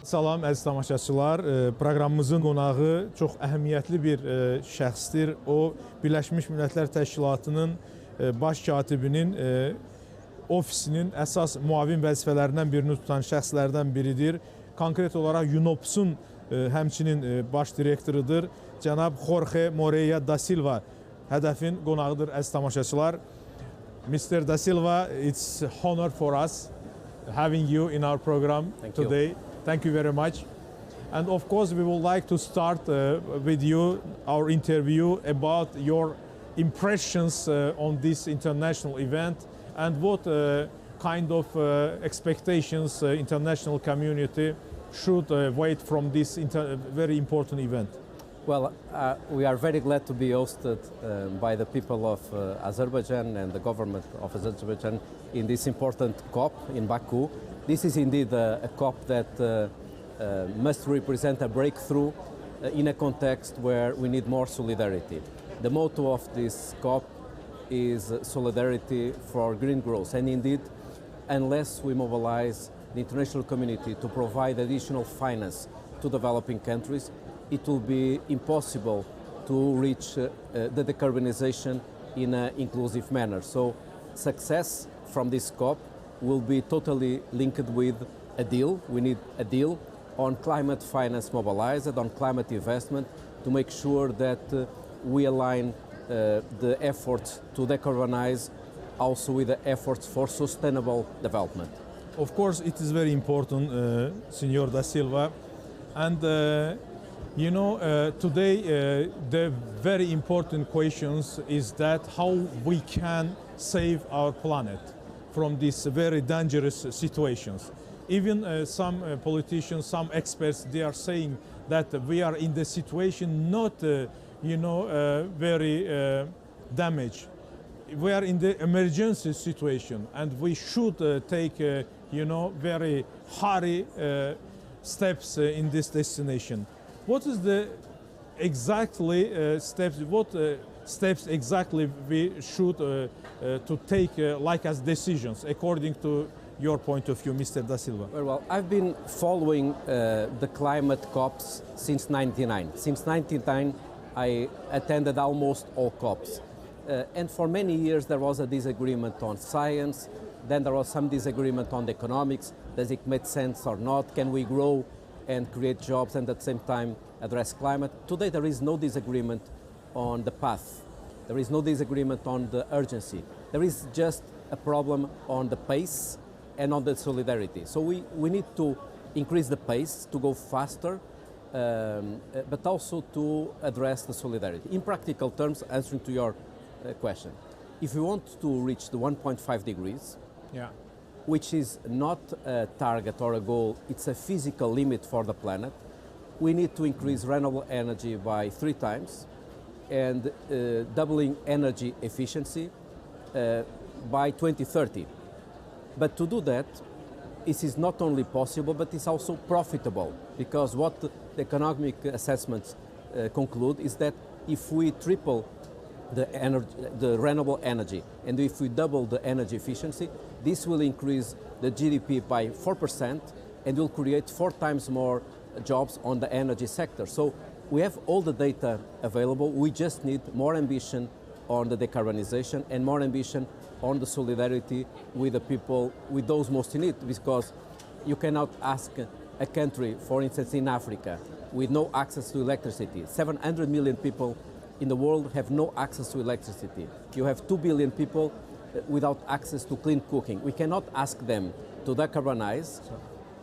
Salam əziz tamaşaçılar, proqramımızın qonağı çox əhəmiyyətli bir şəxsdir. O, Birləşmiş Millətlər Təşkilatının baş katibinin ofisinin əsas müavin vəzifələrindən birini tutan şəxslərdən biridir. Konkret olaraq UNOPS-un həmçinin baş direktorudur. Cənab Jorge Moreira da Silva HƏDƏF-in qonağıdır əziz tamaşaçılar. Mr. Da Silva, it's honor for us having you in our program today. Thank you very much. And of course, we would like to start with you our interview about your impressions on this international event and what kind of expectations international community should wait from this very important event. Well, we are very glad to be hosted by the people of Azerbaijan and the government of Azerbaijan in this important COP in Baku. This is indeed a COP that must represent a breakthrough in a context where we need more solidarity. The motto of this COP is solidarity for green growth, and indeed, unless we mobilize the international community to provide additional finance to developing countries, it will be impossible to reach the decarbonization in an inclusive manner. So success from this COP will be totally linked with a deal. We need a deal on climate finance mobilized, on climate investment, to make sure that we align the efforts to decarbonize also with the efforts for sustainable development. Of course, it is very important, Senor Da Silva. And you know, today the very important questions is that how we can save our planet from these very dangerous situations. Even some politicians, some experts, they are saying that we are in the situation not, very damaged. We are in the emergency situation, and we should take, very hurry steps in this destination. What is the exactly steps? What steps exactly we should to take like as decisions according to your point of view, Mr. Da Silva? Well, I've been following the climate COPs since 1999. Since 1999, I attended almost all COPs. And for many years there was a disagreement on science, then there was some disagreement on the economics. Does it make sense or not? Can we grow and create jobs and at the same time address climate? Today there is no disagreement on the path. There is no disagreement on the urgency. There is just a problem on the pace and on the solidarity. So we need to increase the pace, to go faster, but also to address the solidarity. In practical terms, answering to your question, if we want to reach the 1.5 degrees, which is not a target or a goal, it's a physical limit for the planet, we need to increase renewable energy by 3 times and doubling energy efficiency by 2030. But to do that, it is not only possible, but it's also profitable, because what the economic assessments conclude is that if we triple the renewable energy and if we double the energy efficiency, this will increase the GDP by 4% and will create 4 times more jobs on the energy sector. So we have all the data available. We just need more ambition on the decarbonization and more ambition on the solidarity with the people, with those most in need, because you cannot ask a country, for instance in Africa, with no access to electricity. 700 million people in the world have no access to electricity. You have 2 billion people without access to clean cooking. We cannot ask them to decarbonize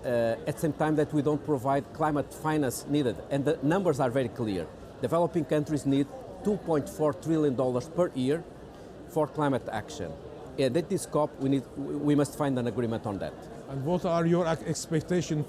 at the same time that we don't provide climate finance needed. And the numbers are very clear. Developing countries need $2.4 trillion per year for climate action. And at this COP, we must find an agreement on that. And what are your expectations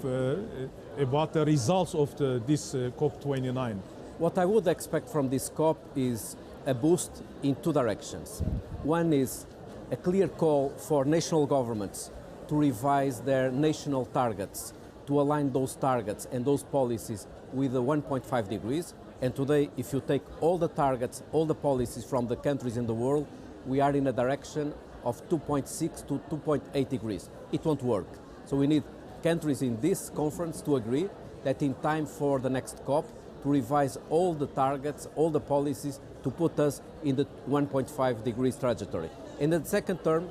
about the results of this COP29? What I would expect from this COP is a boost in 2 directions. One is a clear call for national governments to revise their national targets, to align those targets and those policies with the 1.5 degrees. And today, if you take all the targets, all the policies from the countries in the world, we are in a direction of 2.6 to 2.8 degrees. It won't work. So we need countries in this conference to agree that in time for the next COP to revise all the targets, all the policies to put us in the 1.5 degrees trajectory. In the second term,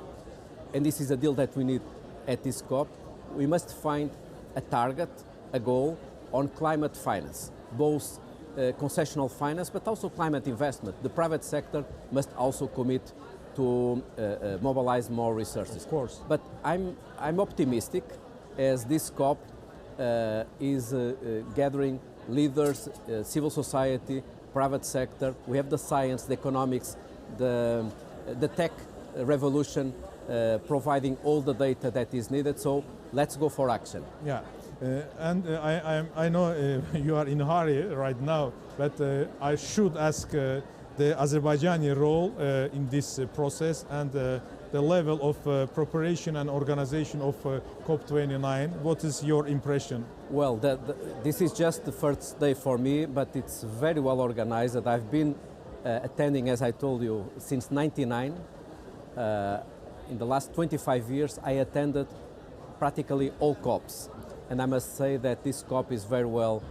and this is a deal that we need at this COP, we must find a target, a goal on climate finance, both concessional finance but also climate investment. The private sector must also commit to mobilize more resources. Of course. But I'm optimistic as this COP is gathering leaders, civil society, private sector. We have the science, the economics, the tech revolution providing all the data that is needed. So let's go for action. Yeah. I know you are in a hurry right now, but I should ask the Azerbaijani role in this process and the level of preparation and organization of COP29. What is your impression? Well, this is just the first day for me, but it's very well organized. I've been attending, as I told you, since '99. In the last 25 years, I attended practically all COPs. And I must say that this COP is very well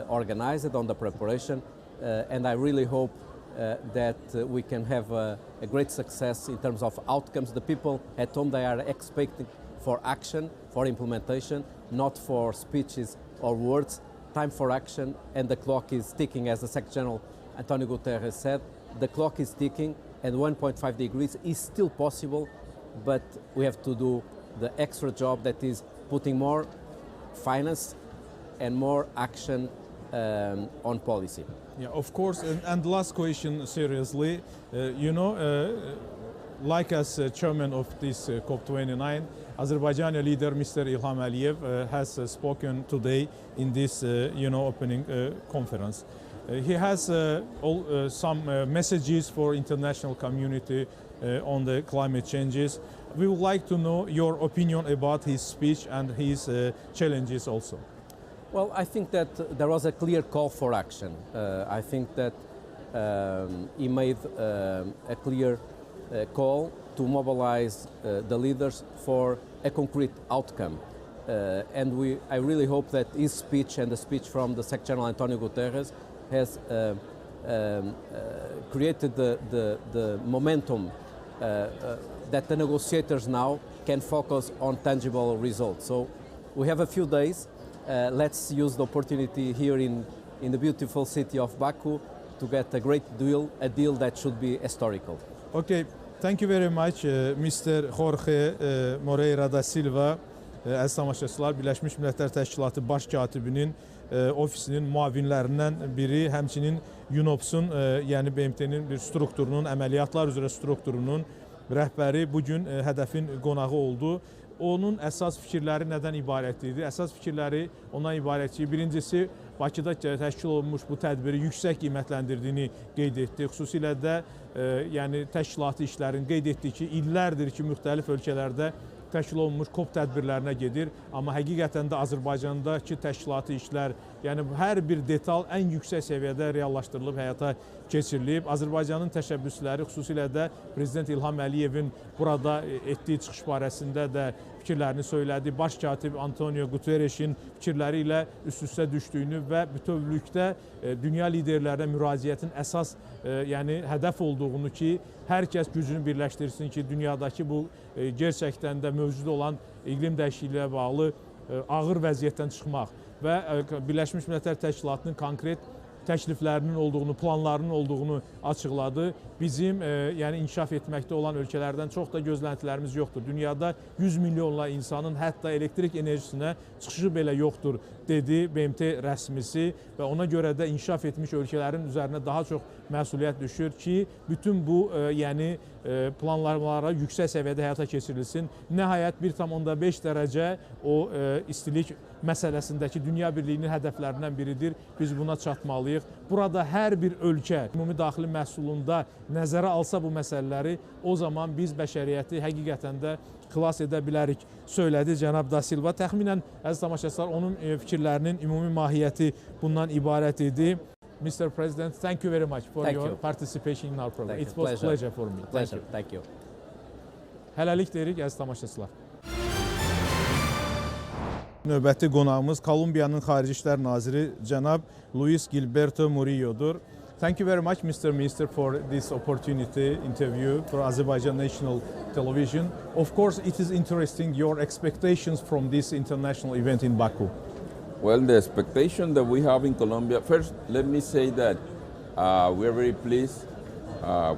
organized on the preparation, and I really hope that we can have a great success in terms of outcomes. The people at home, they are expecting for action, for implementation, not for speeches or words. Time for action, and the clock is ticking, as the Secretary General Antonio Guterres said. The clock is ticking, and 1.5 degrees is still possible, but we have to do the extra job that is putting more finance and more action on policy. Yeah, of course. And last question, seriously, like as chairman of this COP29, Azerbaijani leader Mr. İlham Əliyev has spoken today in this opening conference. He has some messages for international community on the climate changes. We would like to know your opinion about his speech and his challenges also. Well, I think that there was a clear call for action. I think that he made a clear call to mobilize the leaders for a concrete outcome. I really hope that his speech and the speech from the Secretary General Antonio Guterres has created the momentum that the negotiators now can focus on tangible results. So we have a few days. Let's use the opportunity here in the beautiful city of Baku to get a great deal, a deal that should be historical. Okay, thank you very much, Mr. Jorge Moreira da Silva. Əziz tamaşaçılar, Birləşmiş Millətlər Təşkilatı Baş Katibinin ofisinin müavinlərindən biri, həmçinin UNOPS-un, yəni BMT-nin bir strukturunun, əməliyyatlar üzrə strukturunun rəhbəri bugün HƏDƏF-in qonağı oldu. Onun əsas fikirləri nədən ibarət idi? Əsas fikirləri ondan ibarət ki, birincisi Bakıda təşkil olunmuş bu tədbiri yüksək qiymətləndirdiyini qeyd etdi. Xüsusilə də yəni təşkilati işlərin qeyd etdiyi ki, illərdir ki, müxtəlif ölkələrdə təşkil olunmuş COP tədbirlərinə gedir. Amma həqiqətən də Azərbaycandakı təşkilati işlər, yəni hər bir detal ən yüksək səviyyədə reallaşdırılıb, həyata keçirilib. Azərbaycanın təşəbbüsləri, xüsusilə də Prezident İlham Əliyevin burada etdiyi çıxış barəsində də fikirlərini söylədi. Baş katib Antonio Guterresin fikirləri ilə üst-üstə düşdüyünü və bütövlükdə dünya liderlərinə müraciətin əsas yəni hədəf olduğunu ki, hər kəs gücünü birləşdirsin ki, dünyadakı bu gerçəkdən də mövcud olan iqlim dəyişikliyinə bağlı ağır vəziyyətdən çıxmaq və Birləşmiş Millətlər Təşkilatının konkret təkliflərinin olduğunu, planlarının olduğunu açıqladı. Bizim yəni inkişaf etməkdə olan ölkələrdən çox da gözləntilərimiz yoxdur. Dünyada 100 milyonla insanın hətta elektrik enerjisinə çıxışı belə yoxdur, dedi BMT rəsmisi və ona görə də inkişaf etmiş ölkələrin üzərinə daha çox məsuliyyət düşür ki, bütün bu yəni planlamalara yüksək səviyyədə həyata keçirilsin. Nəhayət 1,5 dərəcə o istilik məsələsindəki Dünya Birliyinin hədəflərindən biridir. Biz buna çatmalıyıq. Burada hər bir ölkə ümumi daxili məhsulunda nəzərə alsa bu məsələləri, o zaman biz bəşəriyyəti həqiqətən də xilas edə bilərik, söylədi cənab Da Silva. Təxminən, əziz tamaşaçılar, onun fikirlərinin ümumi mahiyyəti bundan ibarət idi. Mr. President, thank you very much for your participation in our program. It was a pleasure for me. Thank you. Hələlik deyirik, əziz tamaşaçılar. Növbəti qonağımız Kolumbiyanın Xarici İşlər Naziri cənab Luis Gilberto Murillo'dur. Thank you very much, Mr. Minister, for this opportunity interview for Azerbaijan National Television. Of course, it is interesting your expectations from this international event in Baku. Well, the expectation that we have in Colombia, first, let me say that we are very pleased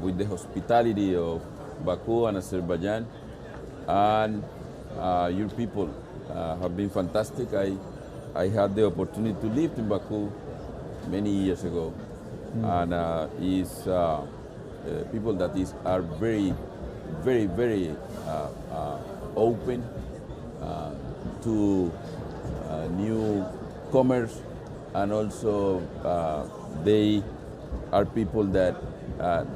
with the hospitality of Baku and Azerbaijan, and your people have been fantastic. I had the opportunity to live in Baku many years ago, and it's people that are very, very, very open to new commerce, and also they are people that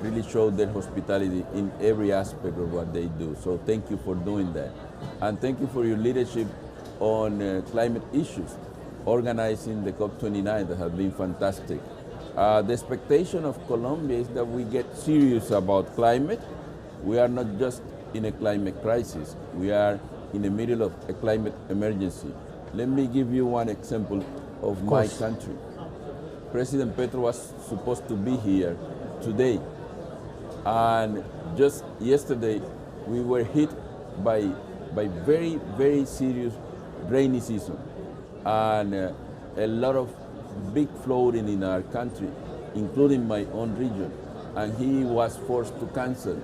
really show their hospitality in every aspect of what they do. So thank you for doing that. And thank you for your leadership on climate issues, organizing the COP29 that has been fantastic. The expectation of Colombia is that we get serious about climate. We are not just in a climate crisis, we are in the middle of a climate emergency. Let me give you one example of my country. President Petro was supposed to be here today, and just yesterday we were hit by very, very serious rainy season, and a lot of big flooding in our country, including my own region, and he was forced to cancel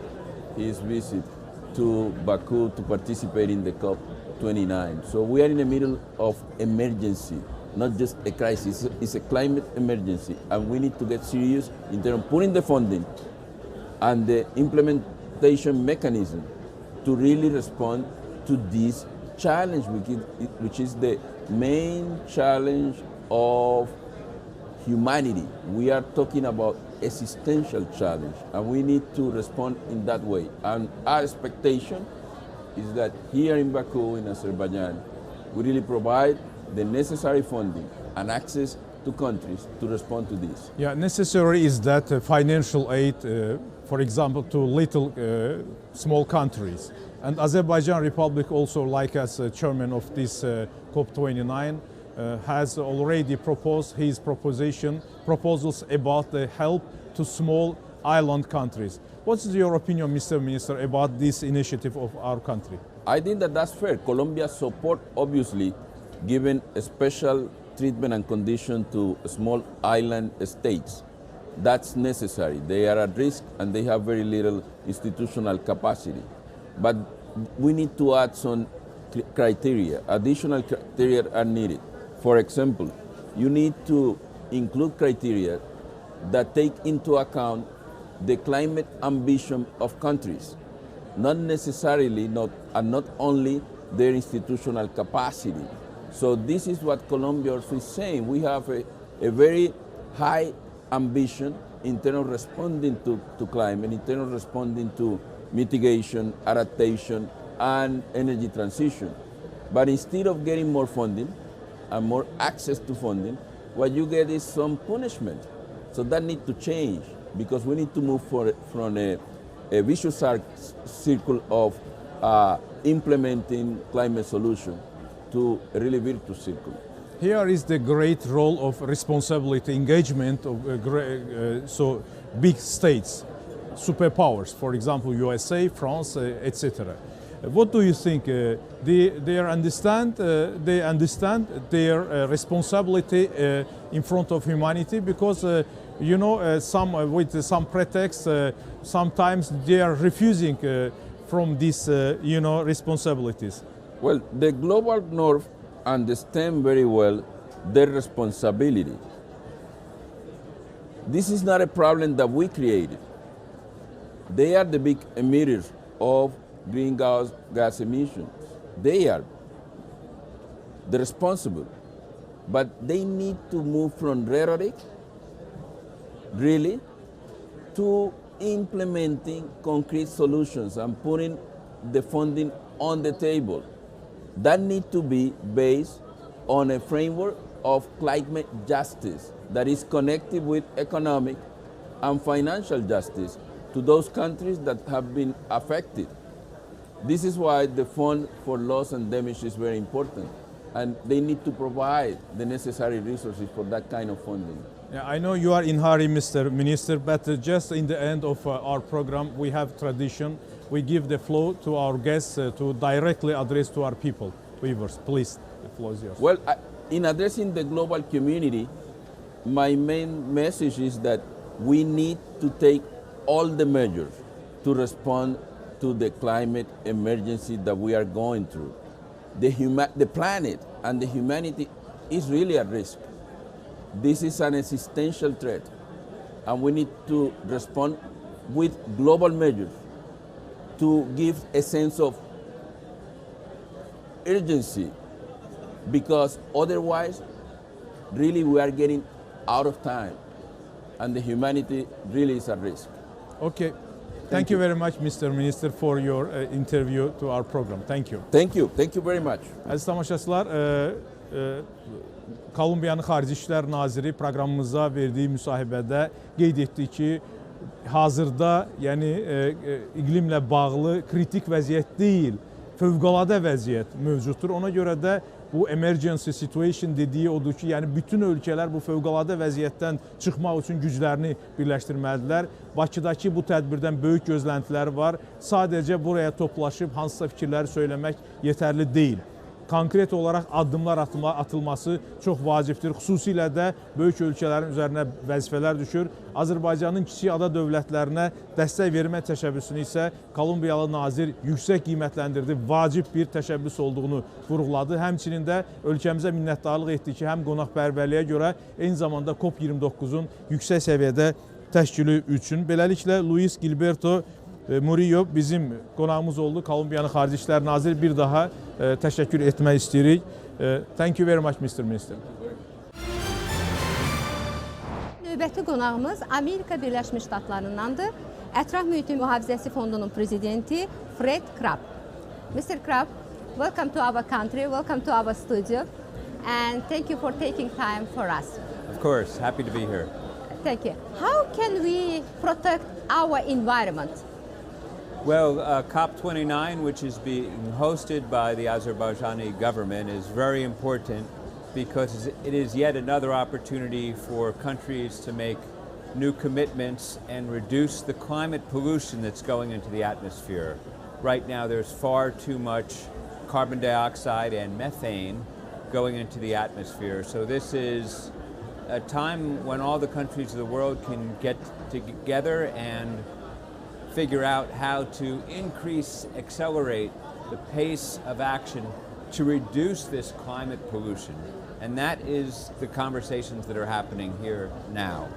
his visit to Baku to participate in the COP29. So we are in the middle of emergency, not just a crisis, it's a climate emergency, and we need to get serious in terms of putting the funding and the implementation mechanism to really respond to this challenge, which is the main challenge of humanity. We are talking about existential challenge, and we need to respond in that way. And our expectation is that here in Baku, in Azerbaijan, we really provide the necessary funding and access to countries to respond to this. Yeah, necessary is that financial aid, for example, to little small countries. And Azerbaijan Republic also, like as chairman of this COP29, has already proposed his proposals about the help to small island countries. What is your opinion, Mr. Minister, about this initiative of our country? I think that that's fair. Colombia support, obviously, given a special treatment and condition to small island states. That's necessary. They are at risk and they have very little institutional capacity. But we need to add some criteria. Additional criteria are needed. For example, you need to include criteria that take into account the climate ambition of countries, not necessarily, and not only their institutional capacity. So this is what Colombia also is saying. We have a very high ambition in terms of responding to climate, in terms of responding to mitigation, adaptation, and energy transition. But instead of getting more funding and more access to funding, what you get is some punishment. So that needs to change, because we need to move from a vicious circle of implementing climate solution to a really virtuous circle. Here is the great role of responsibility, engagement of so big states, superpowers, for example, USA, France, etc. What do you think? They understand their responsibility in front of humanity, because you know, with some pretext, sometimes they are refusing from these responsibilities. Well, the global north understand very well their responsibility. This is not a problem that we created. They are the big emitters of greenhouse gas emissions. They are the responsible. But they need to move from rhetoric, really, to implementing concrete solutions and putting the funding on the table. That needs to be based on a framework of climate justice that is connected with economic and financial justice to those countries that have been affected. This is why the Fund for Loss and Damage is very important. and they need to provide the necessary resources for that kind of funding. Yeah, I know you are in hurry, Mr. Minister, but just in the end of our program, we have tradition. We give the floor to our guests to directly address to our people, viewers. Please, the floor is yours. Well, in addressing the global community, my main message is that we need to take all the measures to respond to the climate emergency that we are going through. The planet and the humanity is really at risk. This is an existential threat, and we need to respond with global measures to give a sense of urgency, because otherwise, really we are getting out of time, and the humanity really is at risk. Okay. Thank you very much, Mr. Minister, for your interview to our program. Thank you. Thank you. Thank you very much. Əziz tamaşaçılar, Kolumbiyanın Xarici İşlər Naziri proqramımıza verdiyi müsahibədə qeyd etdi ki, hazırda iqlimlə bağlı kritik vəziyyət deyil, fövqəladə vəziyyət mövcuddur. Ona görə də bu emergency situation dediyi odur ki, bütün ölkələr bu fövqəladə vəziyyətdən çıxmaq üçün güclərini birləşdirməlidirlər. Bakıdakı bu tədbirdən böyük gözləntilər var. Sadəcə buraya toplaşıb hansısa fikirləri söyləmək yetərli deyil. Konkret olaraq addımlar atılması çox vacibdir. Xüsusilə də böyük ölkələrin üzərinə vəzifələr düşür. Azərbaycanın kiçik ada dövlətlərinə dəstək vermə təşəbbüsünü isə Kolumbiyalı nazir yüksək qiymətləndirdi. Vacib bir təşəbbüs olduğunu vurğuladı. Həmçinin də ölkəmizə minnətdarlıq etdi ki, həm qonaqpərvərliyə görə, eyni zamanda COP29-un yüksək səviyyədə təşkili üçün. Beləliklə, Luis Gilberto Murillo bizim qonağımız oldu. Kolumbiyanın Xarici İşlər Naziri, bir daha təşəkkür etmək istəyirik. Thank you very much, Mr. Minister. Növbəti qonağımız Amerika Birləşmiş Ştatlarındandır. Ətraf Mühitin Mühafizəsi Fondunun prezidenti Fred Crabb. Mr. Crabb, welcome to our country, welcome to our studio, and thank you for taking time for us. Of course, happy to be here. Thank you. How can we protect our environment? Well, COP29, which is being hosted by the Azerbaijani government, is very important because it is yet another opportunity for countries to make new commitments and reduce the climate pollution that's going into the atmosphere. Right now, there's far too much carbon dioxide and methane going into the atmosphere. So this is a time when all the countries of the world can get together and figure out how to accelerate the pace of action to reduce this climate pollution. And that is the conversations that are happening here now.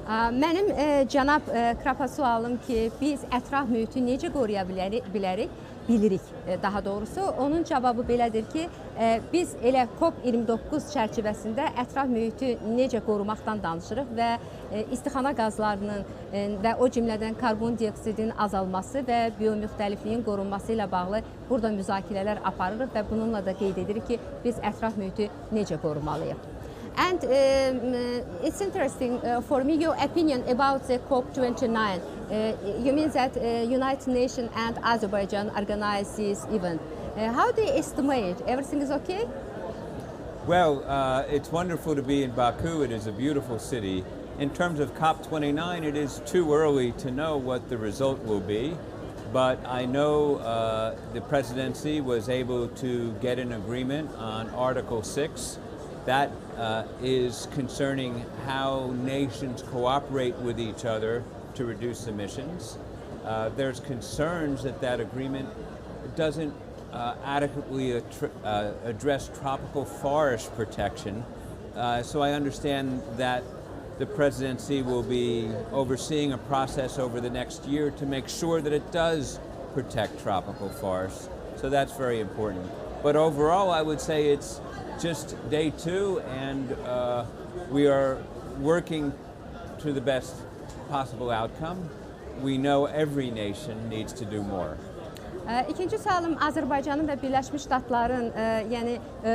Mənim cənab Krapa sualım ki, biz ətraf mühiti necə qoruya bilirik daha doğrusu. Onun cavabı belədir ki, biz elə COP29 çərçivəsində ətraf mühiti necə qorumaqdan danışırıq və istixana qazlarının və o cümlədən karbon dioksidin azalması və biomüxtəlifliyin qorunması ilə bağlı burada müzakirələr aparırıq və bununla da qeyd edirik ki, biz ətraf mühiti necə qorumalıyıq. And it's interesting for me your opinion about the COP29. You mean that United Nations and Azerbaijan organize this event. How do you estimate? Everything is okay? Well, it's wonderful to be in Baku. It is a beautiful city. In terms of COP29, it is too early to know what the result will be. But I know the presidency was able to get an agreement on Article 6. That is concerning how nations cooperate with each other to reduce emissions. There's concerns that that agreement doesn't adequately address tropical forest protection. So I understand that the presidency will be overseeing a process over the next year to make sure that it does protect tropical forests. So that's very important. But overall, I would say it's just day two, and we are working to the best possible outcome. We know every nation needs to do more. İkinci sualım Azərbaycanın və Birləşmiş Ştatların yəni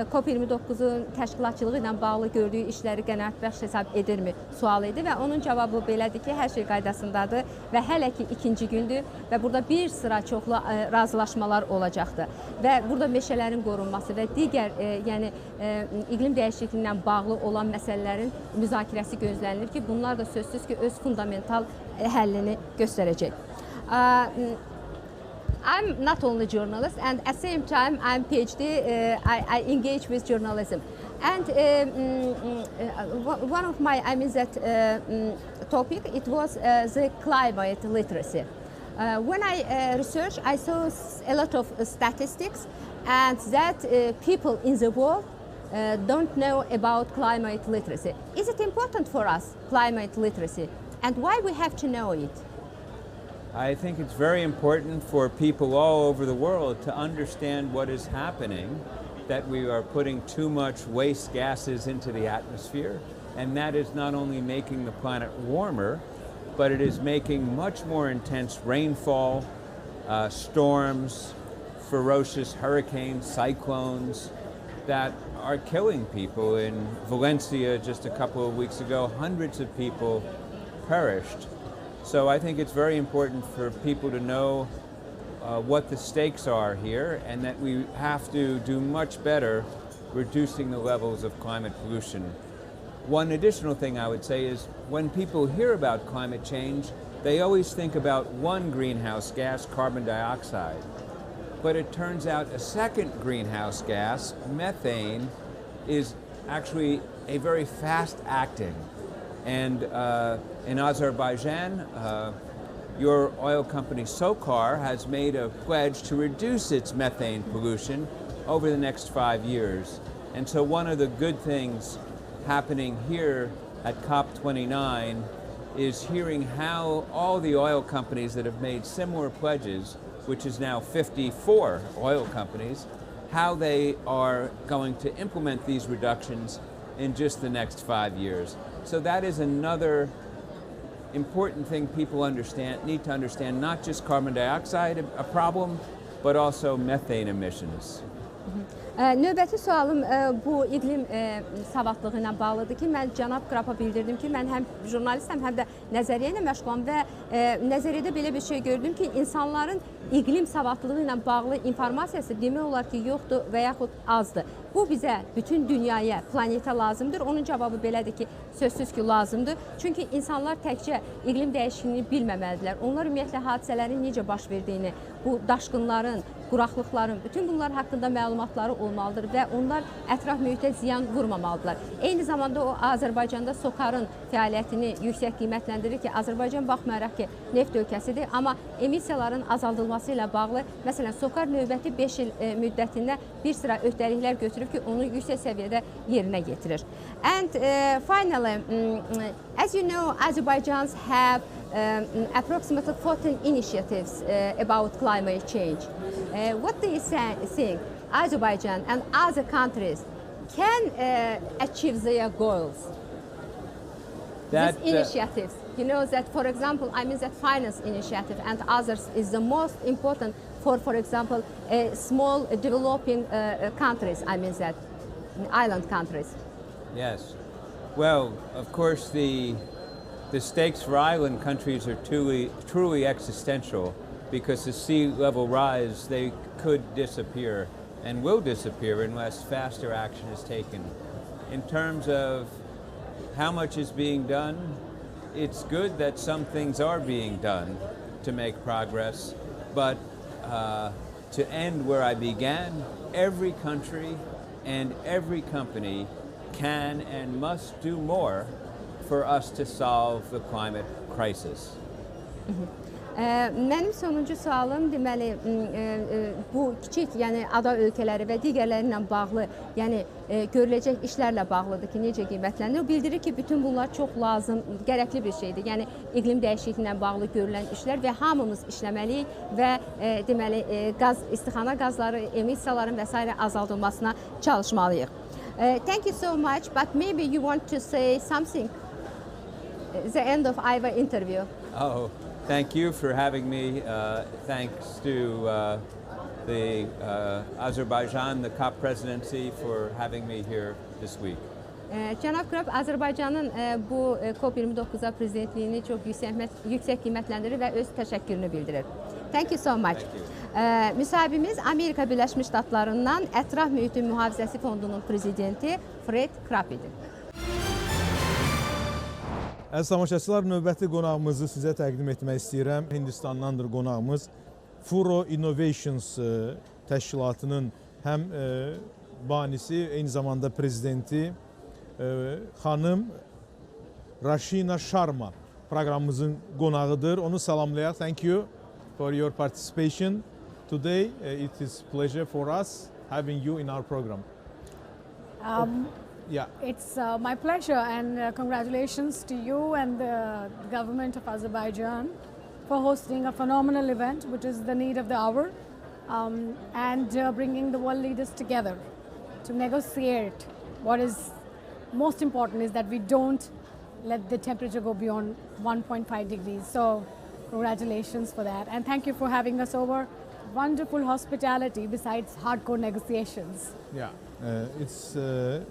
COP29-un təşkilatçılığı ilə bağlı gördüyü işləri qənaətbəxş hesab edirmi sualı idi və onun cavabı belədir ki, hər şey qaydasındadır və hələ ki ikinci gündür və burada bir sıra çoxlu razılaşmalar olacaqdır və burada meşələrin qorunması və digər yəni iqlim dəyişikliyi ilə bağlı olan məsələlərin müzakirəsi gözlənilir ki, bunlar da sözsüz ki, öz fundamental həllini göstərəcək. I'm not only a journalist, and at the same time, I'm PhD. I engage with journalism, and one of my, topic, it was the climate literacy. When I researched, I saw a lot of statistics, and that people in the world don't know about climate literacy. Is it important for us, climate literacy, and why we have to know it? I think it's very important for people all over the world to understand what is happening, that we are putting too much waste gases into the atmosphere, and that is not only making the planet warmer, but it is making much more intense rainfall, storms, ferocious hurricanes, cyclones that are killing people. In Valencia just a couple of weeks ago, hundreds of people perished. So I think it's very important for people to know what the stakes are here and that we have to do much better reducing the levels of climate pollution. One additional thing I would say is when people hear about climate change, they always think about one greenhouse gas, carbon dioxide. But it turns out a second greenhouse gas, methane, is actually a very fast-acting. And in Azerbaijan, your oil company SOCAR has made a pledge to reduce its methane pollution over the next 5 years. And so one of the good things happening here at COP29 is hearing how all the oil companies that have made similar pledges, which is now 54 oil companies, how they are going to implement these reductions in just the next 5 years. So that is another important thing people need to understand, not just carbon dioxide a problem, but also methane emissions. Növbəti sualım bu iqlim savadlığı ilə bağlıdır ki, mən cənab Qrapa bildirdim ki, mən həm jurnalistəm, həm də nəzəriyyə ilə məşğulam və nəzəriyyədə belə bir şey gördüm ki, insanların iqlim savadlılığı ilə bağlı informasiyası demək olar ki, yoxdur və yaxud azdır. Bu bizə, bütün dünyaya, planetə lazımdır. Onun cavabı belədir ki, sözsüz ki, lazımdır. Çünki insanlar təkcə iqlim dəyişikliyini bilməməlidirlər. Onlar ümumiyyətlə hadisələrin necə baş verdiyini, bu daşqınların, quraqlıqların, bütün bunlar haqqında məlumatları olmalıdır və onlar ətraf mühitə ziyan vurmamalıdırlar. Eyni zamanda o Azərbaycanda SOCAR-ın fəaliyyətini yüksək qiymətləndirir ki, Azərbaycan baxmayaraq ki, neft ölkəsidir, amma emissiyaların azaldılması ilə bağlı, məsələn, SOCAR növbəti 5 il müddətində bir sıra öhdəliklər götürüb ki, onu yüksək səviyyədə yerinə getirir. And finally, as you know, Azerbaijan have approximately 14 initiatives about climate change. What do you think Azerbaijan and other countries can achieve their goals? These initiatives, you know that, for example, I mean that finance initiative and others is the most important for example, small developing countries, I mean that, island countries. Yes. Well, of course, the stakes for island countries are truly existential because the sea level rise, they could disappear and will disappear unless faster action is taken. In terms of how much is being done, it's good that some things are being done to make progress, but to end where I began, every country and every company can and must do more for us to solve the climate crisis. Mənim sonuncu sualım deməli bu kiçik, yəni ada ölkələri və digərləri ilə bağlı, yəni görüləcək işlərlə bağlıdır ki, necə qiymətləndirir. Bildirir ki, bütün bunlar çox lazım, gərəkli bir şeydir. Yəni iqlim dəyişikliyi ilə bağlı görülən işlər və hamımız işləməliyik və deməli istixana qazları, emissiyaların və s. azaldılmasına çalışmalıyıq. Thank you so much, but maybe you want to say something at the end of our interview. Oh. Thank you for having me. Thanks to the Azerbaijan, the COP presidency, for having me here this week. Cənab Krab, Azərbaycanın bu COP29-a prezidentliyini çox yüksək qiymətləndirir və öz təşəkkürünü bildirir. Thank you so much. Müsahibimiz Amerika Birləşmiş Ştatlarından Ətraf Mühitin Mühafizəsi Fondunun prezidenti Fred Krab idi. Əziz tamaşaçılar, növbəti qonağımızı sizə təqdim etmək istəyirəm. Hindistandandır qonağımız. Furo Innovations təşkilatının həm banisi, eyni zamanda prezidenti xanım Rashina Sharma proqramımızın qonağıdır. Onu salamlayaq. Thank you for your participation today. It is pleasure for us having you in our program. Yeah. It's my pleasure, and congratulations to you and the government of Azerbaijan for hosting a phenomenal event, which is the need of the hour, and bringing the world leaders together to negotiate. What is most important is that we don't let the temperature go beyond 1.5 degrees. So congratulations for that, and thank you for having us over. Wonderful hospitality besides hardcore negotiations. Yeah, it's a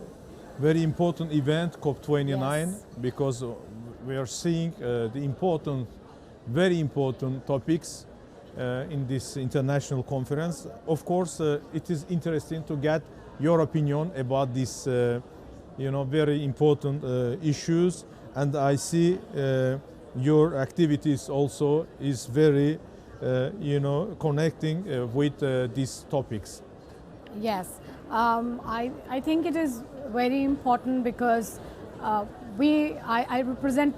very important event, COP29, Yes. because we are seeing the important, very important topics in this international conference. Of course, it is interesting to get your opinion about these, very important issues, and I see your activities also is very, connecting with these topics. Yes, I think it is very important because I represent,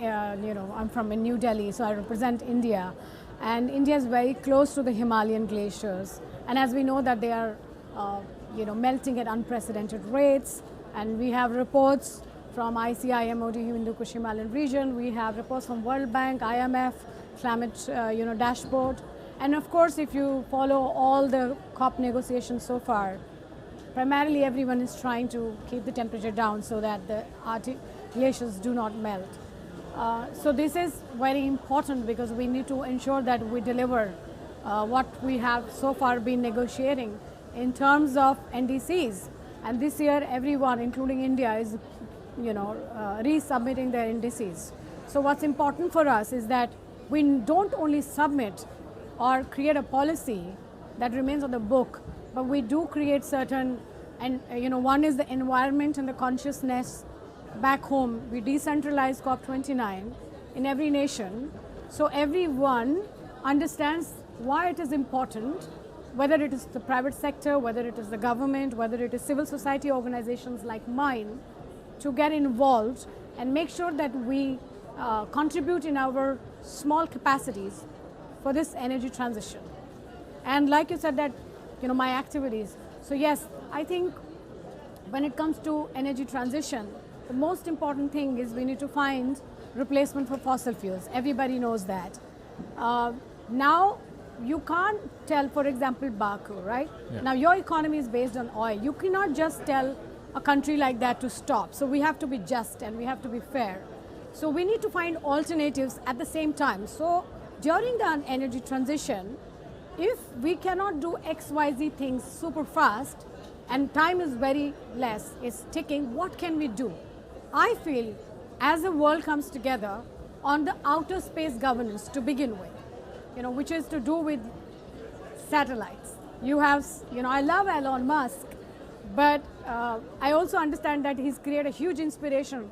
I'm from New Delhi, so I represent India, and India is very close to the Himalayan glaciers, and as we know that they are, melting at unprecedented rates, and we have reports from ICI, MOD, Hindu-Kush Himalayan region, we have reports from World Bank, IMF, climate, dashboard, and of course, if you follow all the COP negotiations so far, primarily everyone is trying to keep the temperature down so that the glaciers do not melt. So this is very important because we need to ensure that we deliver what we have so far been negotiating in terms of NDCs. And this year, everyone, including India, is resubmitting their NDCs. So what's important for us is that we don't only submit or create a policy that remains on the book, but we do create certain, and one is the environment and the consciousness back home. We decentralize COP29 in every nation, so everyone understands why it is important, whether it is the private sector, whether it is the government, whether it is civil society organizations like mine, to get involved and make sure that we contribute in our small capacities for this energy transition. And like you said that, my activities. So yes, I think when it comes to energy transition, the most important thing is we need to find replacement for fossil fuels. Everybody knows that. Now, you can't tell, for example, Baku, right? Yeah. Now, your economy is based on oil. You cannot just tell a country like that to stop. So we have to be just and we have to be fair. So we need to find alternatives at the same time. So during the energy transition, if we cannot do XYZ things super fast and time is very less, it's ticking, what can we do? I feel as the world comes together on the outer space governance to begin with, which is to do with satellites. You have, I love Elon Musk, but I also understand that he's created a huge inspiration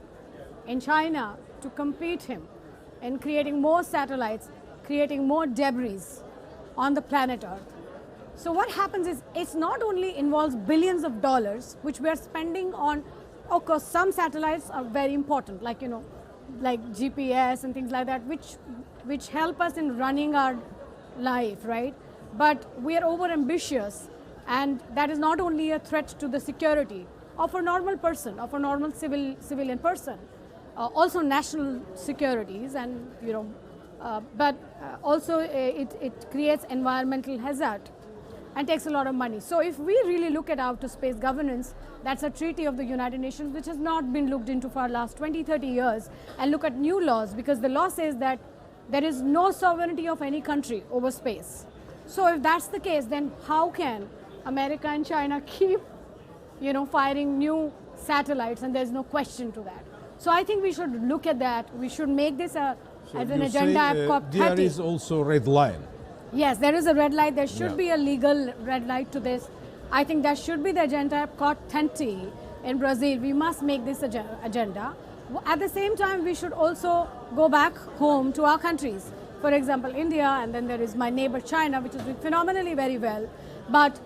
in China to compete him in creating more satellites, creating more debris on the planet Earth. So what happens is it's not only involves billions of dollars, which we are spending on, of course, some satellites are very important, like, like GPS and things like that, which help us in running our life, right? But we are over ambitious, and that is not only a threat to the security of a normal person, of a normal civilian person, also national securities, and but also it creates environmental hazard and takes a lot of money. So if we really look at outer space governance, that's a treaty of the United Nations which has not been looked into for the last 20-30 years, and look at new laws, because the law says that there is no sovereignty of any country over space. So if that's the case, then how can America and China keep, firing new satellites, and there's no question to that. So I think we should look at that. We should make this as an agenda at COP30. There is also a red line. Yes, there is a red light. There should be a legal red light to this. I think that should be the agenda at COP30 in Brazil. We must make this agenda. At the same time, we should also go back home to our countries. For example, India, and then there is my neighbor China, which is doing phenomenally very well, but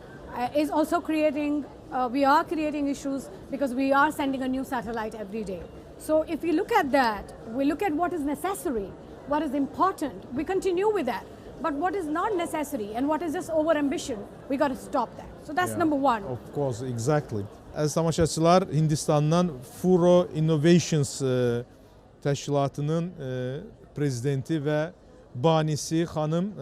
is also creating, we are creating issues because we are sending a new satellite every day. So if we look at that, we look at what is necessary, what is important, we continue with that. But what is not necessary and what is just over-ambition, we got to stop that. So that's number one. Of course, exactly. Əziz tamaşaçılar, Hindistandan Furo Innovations təşkilatının prezidenti və banisi xanım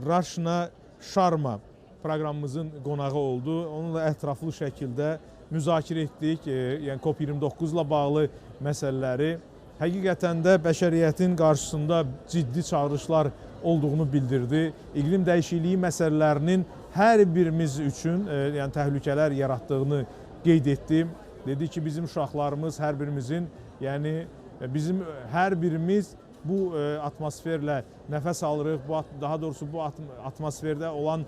Rashna Sharma proqramımızın qonağı oldu. Onunla ətraflı şəkildə müzakirə etdik, yəni COP29-la bağlı məsələləri. Həqiqətən də bəşəriyyətin qarşısında ciddi çağırışlar olduğunu bildirdi. İqlim dəyişikliyi məsələlərinin hər birimiz üçün yəni təhlükələr yaratdığını qeyd etdi. Dedi ki, bizim uşaqlarımız hər birimizin, yəni bizim hər birimiz bu atmosferlə nəfəs alırıq, daha doğrusu bu atmosferdə olan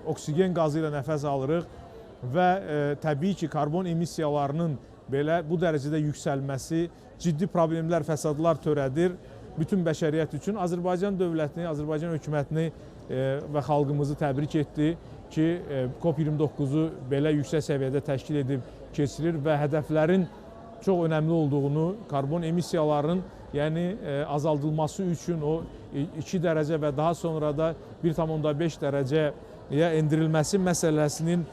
oksigen qazı ilə nəfəs alırıq və təbii ki, karbon emissiyalarının belə bu dərəcədə yüksəlməsi ciddi problemlər, fəsadlar törədir bütün bəşəriyyət üçün. Azərbaycan dövlətini, Azərbaycan hökumətini və xalqımızı təbrik etdi ki, COP29-u belə yüksək səviyyədə təşkil edib keçirir və hədəflərin çox önəmli olduğunu, karbon emissiyalarının azaldılması üçün o 2 dərəcə və daha sonra da 1,5 dərəcəyə endirilməsi məsələsinin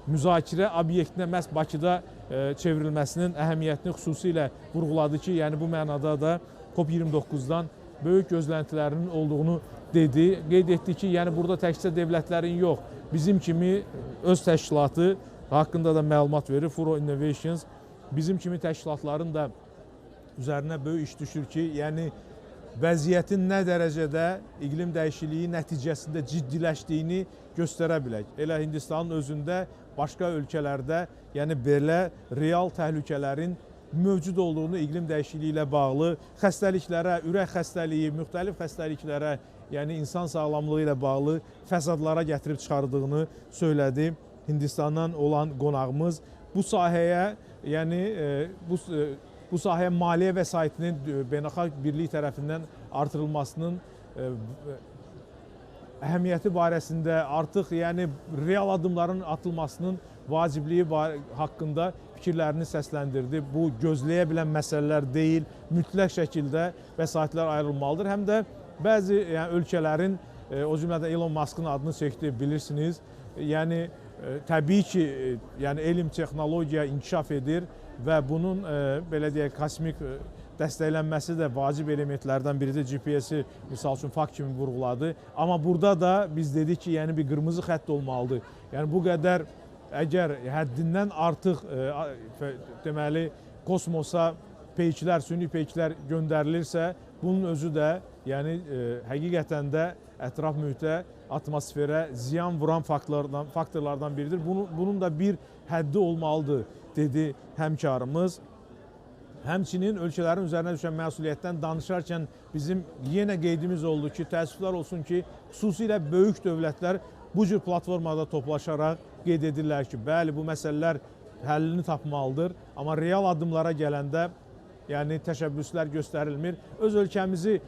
müzakirə obyektinə məhz Bakıda çevrilməsinin əhəmiyyətini xüsusilə vurğuladı ki, yəni bu mənada da COP29-dan böyük gözləntilərinin olduğunu dedi. Qeyd etdi ki, yəni burada təkcə dövlətlərin yox, bizim kimi öz təşkilatı haqqında da məlumat verir, Furo Innovations, bizim kimi təşkilatların da üzərinə böyük iş düşür ki, yəni vəziyyətin nə dərəcədə iqlim dəyişikliyi nəticəsində ciddiləşdiyini göstərə bilək. Elə Hindistanın özündə, başqa ölkələrdə, yəni belə real təhlükələrin mövcud olduğunu iqlim dəyişikliyi ilə bağlı xəstəliklərə, ürək xəstəliyi, müxtəlif xəstəliklərə, yəni insan sağlamlığı ilə bağlı fəsadlara gətirib çıxardığını söylədi Hindistandan olan qonağımız. Bu sahəyə, yəni bu sahəyə maliyyə vəsaitinin beynəlxalq birlik tərəfindən artırılmasının əhəmiyyəti barəsində artıq real addımların atılmasının vacibliyi haqqında fikirlərini səsləndirdi. Bu gözləyə bilən məsələlər deyil, mütləq şəkildə vəsaitlər ayrılmalıdır. Həm də bəzi ölkələrin, o cümlədən Elon Musk'ın adını çəkdi, bilirsiniz. Yəni təbii ki, elm, texnologiya inkişaf edir və bunun belə deyək, kosmik dəstəklənməsi də vacib elementlərdən biridir. GPS-i misal üçün fakt kimi vurğuladı. Amma burada da biz dedik ki, yəni bir qırmızı xətt olmalıdır. Yəni bu qədər əgər həddindən artıq deməli kosmosa peyklər, süni peyklər göndərilirsə, bunun özü də yəni həqiqətən də ətraf mühitə, atmosferə ziyan vuran faktorlardan biridir. Bunun da bir həddi olmalıdır, dedi həmkarımız. Həmçinin ölkələrin üzərinə düşən məsuliyyətdən danışarkən bizim yenə qeydimiz oldu ki, təəssüflər olsun ki, xüsusilə böyük dövlətlər bu cür platformada toplaşaraq qeyd edirlər ki, bəli, bu məsələlər həllini tapmalıdır, amma real addımlara gələndə yəni təşəbbüslər göstərilmir. Öz ölkəmizi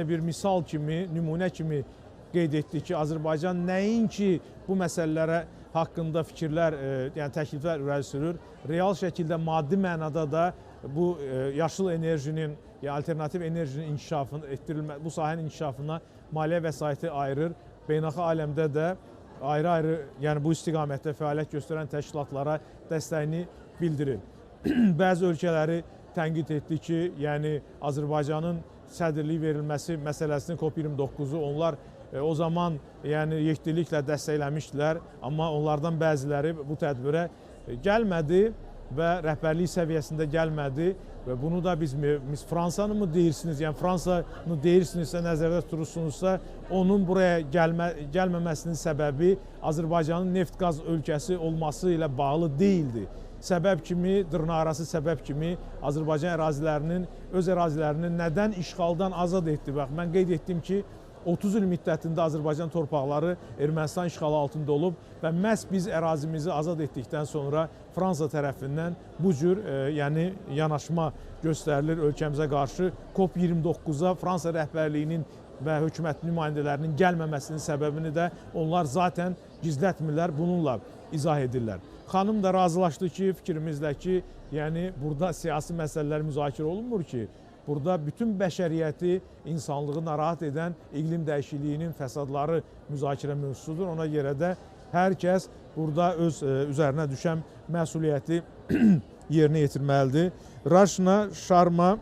bir misal kimi, nümunə kimi qeyd etdik ki, Azərbaycan nəinki bu məsələlərə haqqında fikirlər, yəni təkliflər irəli sürür, real şəkildə maddi mənada da bu yaşıl enerjinin, alternativ enerjinin inkişafını etdirilmə, bu sahənin inkişafına maliyyə vəsaiti ayırır. Beynəlxalq aləmdə də ayrı-ayrı, yəni bu istiqamətdə fəaliyyət göstərən təşkilatlara dəstəyini bildirir. Bəzi ölkələri tənqid etdi ki, yəni Azərbaycanın sədrliyi verilməsi məsələsini COP29-u onlar o zaman yəni yekdiliklə dəstəkləmişdilər, amma onlardan bəziləri bu tədbirə gəlmədi və rəhbərlik səviyyəsində gəlmədi. və bunu da biz Fransanı mı deyirsiniz, yəni Fransanı deyirsinizsə, nəzərdə tutursunuzsa, onun buraya gəlməməsinin səbəbi Azərbaycanın neft-qaz ölkəsi olması ilə bağlı deyildi. Səbəb kimi, dırnaqarası səbəb kimi Azərbaycan öz ərazilərini nədən işğaldan azad etdi? Bax, mən qeyd etdim ki, 30 il müddətində Azərbaycan torpaqları Ermənistan işğalı altında olub və məhz biz ərazimizi azad etdikdən sonra Fransa tərəfindən bu cür yanaşma göstərilir ölkəmizə qarşı. COP29-a Fransa rəhbərliyinin və hökumət nümayəndələrinin gəlməməsinin səbəbini də onlar zaten gizlətmirlər, bununla izah edirlər. Xanım da razılaşdı ki, fikrimizlə ki, yəni burada siyasi məsələlər müzakirə olunmur ki, burada bütün bəşəriyyəti, insanlığı narahat edən iqlim dəyişikliyinin fəsadları müzakirə mövzusudur. Ona görə də hər kəs burada öz üzərinə düşən məsuliyyəti yerinə yetirməlidir. Rəsmi Şarma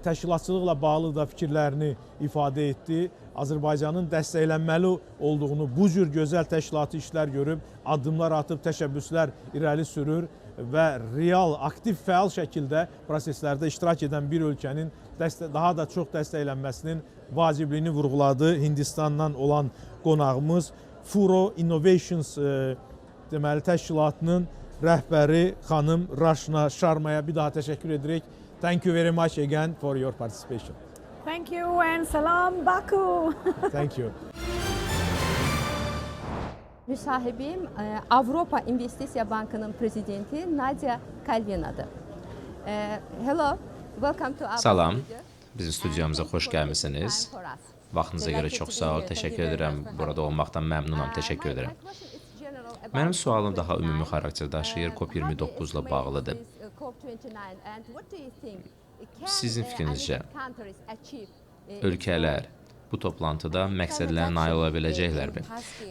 təşkilatçılıqla bağlı da fikirlərini ifadə etdi. Azərbaycanın dəstəklənməli olduğunu, bu cür gözəl təşkilatı işlər görüb, addımlar atıb, təşəbbüslər irəli sürür və real, aktiv, fəal şəkildə proseslərdə iştirak edən bir ölkənin daha da çox dəstəklənməsinin vacibliyini vurğuladı. Hindistandan olan qonağımız Furo Innovations deməli təşkilatının rəhbəri xanım Rəsmi Şarmaya bir daha təşəkkür edirik. Thank you very much again for your participation. Thank you and salam Baku. Thank you. Müsahibim Avropa İnvestisiya Bankının prezidenti Nadia Kalvinadır. Hello, welcome to our Salam, bizim studiyamıza xoş gəlmisiniz. Vaxtınıza görə çox sağ ol, təşəkkür edirəm. Burada olmaqdan məmnunam, təşəkkür edirəm. Mənim sualım daha ümumi xarakter daşıyır, COP29-la bağlıdır. Sizin fikrinizcə, ölkələr bu toplantıda məqsədlərinə nail ola biləcəklərmi?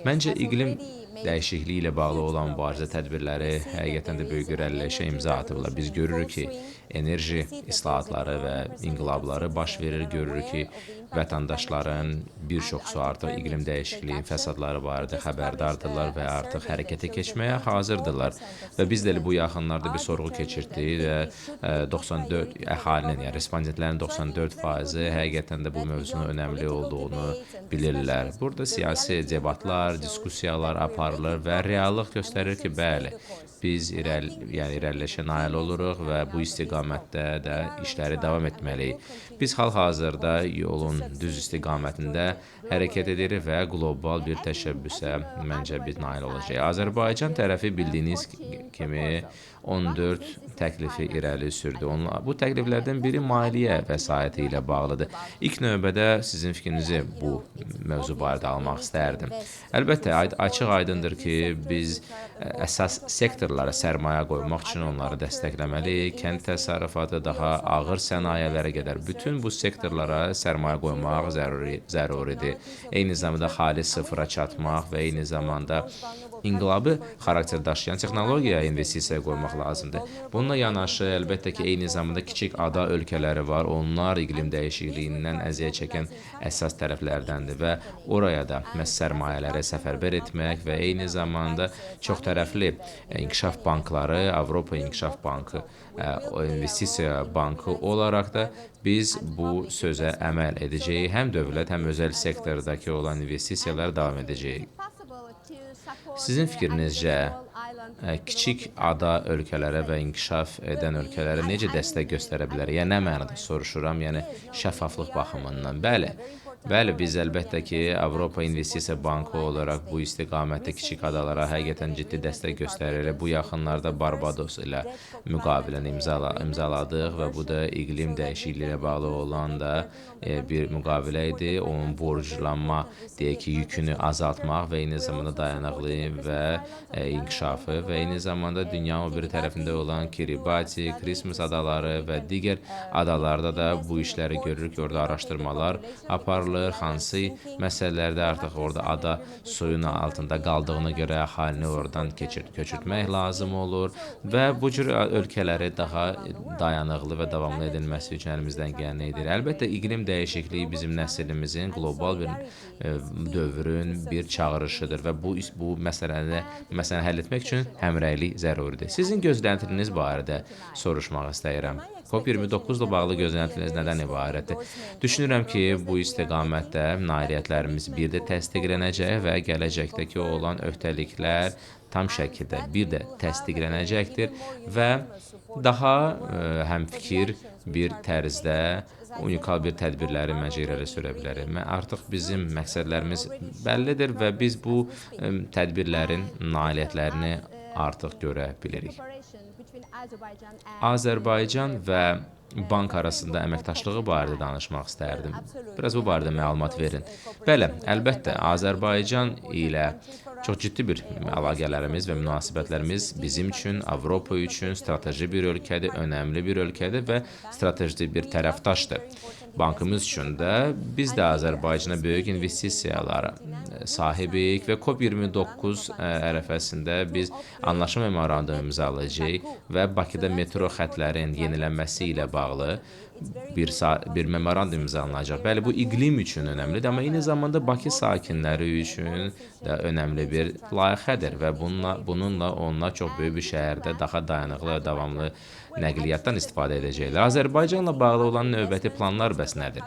Məncə, iqlim dəyişikliyi ilə bağlı olan mübarizə tədbirləri həqiqətən də böyük irəliləyişə imza atıblar. Biz görürük ki, enerji islahatları və inqilabları baş verir, görürük ki, vətəndaşların bir çoxsu artıq iqlim dəyişikliyinin fəsadları barədə xəbərdardırlar və artıq hərəkətə keçməyə hazırdırlar. Və biz də bu yaxınlarda bir sorğu keçirdik və 94 əhalinin, yəni respondentlərin 94% həqiqətən də bu mövzunun önəmli olduğunu bilirlər. Burada siyasi debatlar, diskussiyalar aparılır və reallıq göstərir ki, bəli, biz irəliləyişə nail oluruq və bu istiqamətdə də işləri davam etməliyik. Biz hal-hazırda yolun düz istiqamətində hərəkət edirik və qlobal bir təşəbbüsə məncə biz nail olacağıq. Azərbaycan tərəfi bildiyiniz kimi 14 təklifi irəli sürdü. Bu təkliflərdən biri maliyyə vəsaiti ilə bağlıdır. İlk növbədə sizin fikrinizi bu mövzu barədə almaq istərdim. Əlbəttə, açıq-aydındır ki, biz əsas sektorlara sərmayə qoymaq üçün onları dəstəkləməliyik. Kənd təsərrüfatı daha ağır sənayələrə qədər bütün bu sektorlara sərmayə qoymaq zəruridir. Eyni zamanda xalis sıfıra çatmaq və eyni zamanda inqilabı xarakter daşıyan texnologiyaya investisiya qoymaq lazımdır. Bununla yanaşı, əlbəttə ki, eyni zamanda kiçik ada ölkələri var. Onlar iqlim dəyişikliyindən əziyyət çəkən əsas tərəflərdəndir və oraya da məhz sərmayələri səfərbər etmək və eyni zamanda çoxtərəfli inkişaf bankları, Avropa İnkişaf Bankı, İnvestisiya Bankı olaraq da biz bu sözə əməl edəcəyik. Həm dövlət, həm özəl sektordakı olan investisiyalar davam edəcəyik. Sizin fikrinizcə, kiçik ada ölkələrə və inkişaf edən ölkələrə necə dəstək göstərə bilər? Yəni, nə mənada soruşuram? Yəni, şəffaflıq baxımından. Bəli, biz əlbəttə ki, Avropa İnvestisiya Bankı olaraq bu istiqamətdə kiçik adalara həqiqətən ciddi dəstək göstərilir. Bu yaxınlarda Barbados ilə müqaviləni imzaladıq və bu da iqlim dəyişikliyi ilə bağlı olan da bir müqavilə idi. Onun borclanma, deyək ki, yükünü azaltmaq və eyni zamanda dayanıqlı və inkişafı və eyni zamanda dünyanın o biri tərəfində olan Kiribati, Christmas adaları və digər adalarda da bu işləri görürük ki, orada araşdırmalar aparılır aparılır, hansı məsələlərdə artıq orada ada suyun altında qaldığına görə əhalini oradan köçürtmək lazım olur və bu cür ölkələri daha dayanıqlı və davamlı edilməsi üçün əlimizdən gələni edir. Əlbəttə, iqlim dəyişikliyi bizim nəslimizin qlobal bir dövrün bir çağırışıdır və bu məsələni həll etmək üçün həmrəylik zəruridir. Sizin gözləntiniz barədə soruşmaq istəyirəm. COP29-la bağlı gözləntiniz nədən ibarətdir? Düşünürəm ki, bu istiqamətdə nailiyyətlərimiz bir də təsdiqlənəcək və gələcəkdəki olan öhdəliklər tam şəkildə bir də təsdiqlənəcəkdir və daha həmfikir bir tərzdə unikal bir tədbirləri məcirəli sürə bilərik. Artıq bizim məqsədlərimiz bəllidir və biz bu tədbirlərin nailiyyətlərini artıq görə bilirik. Azərbaycan və bank arasında əməkdaşlığı barədə danışmaq istərdim. Biraz bu barədə məlumat verin. Bəli, əlbəttə, Azərbaycan ilə çox ciddi bir əlaqələrimiz və münasibətlərimiz bizim üçün, Avropa üçün strateji bir ölkədir, önəmli bir ölkədir və strateji bir tərəfdaşdır. Bankımız üçün də biz də Azərbaycana böyük investisiyalara sahibik və COP29 ərəfəsində biz anlaşma memorandumu imzalayacağıq və Bakıda metro xətlərinin yenilənməsi ilə bağlı bir memorandum imzalanacaq. Bəli, bu iqlim üçün önəmlidir, amma eyni zamanda Bakı sakinləri üçün də önəmli bir layihədir və bununla onlar çox böyük bir şəhərdə daha dayanıqlı və davamlı nəqliyyatdan istifadə edəcəklər. Azərbaycanla bağlı olan növbəti planlar bəs nədir?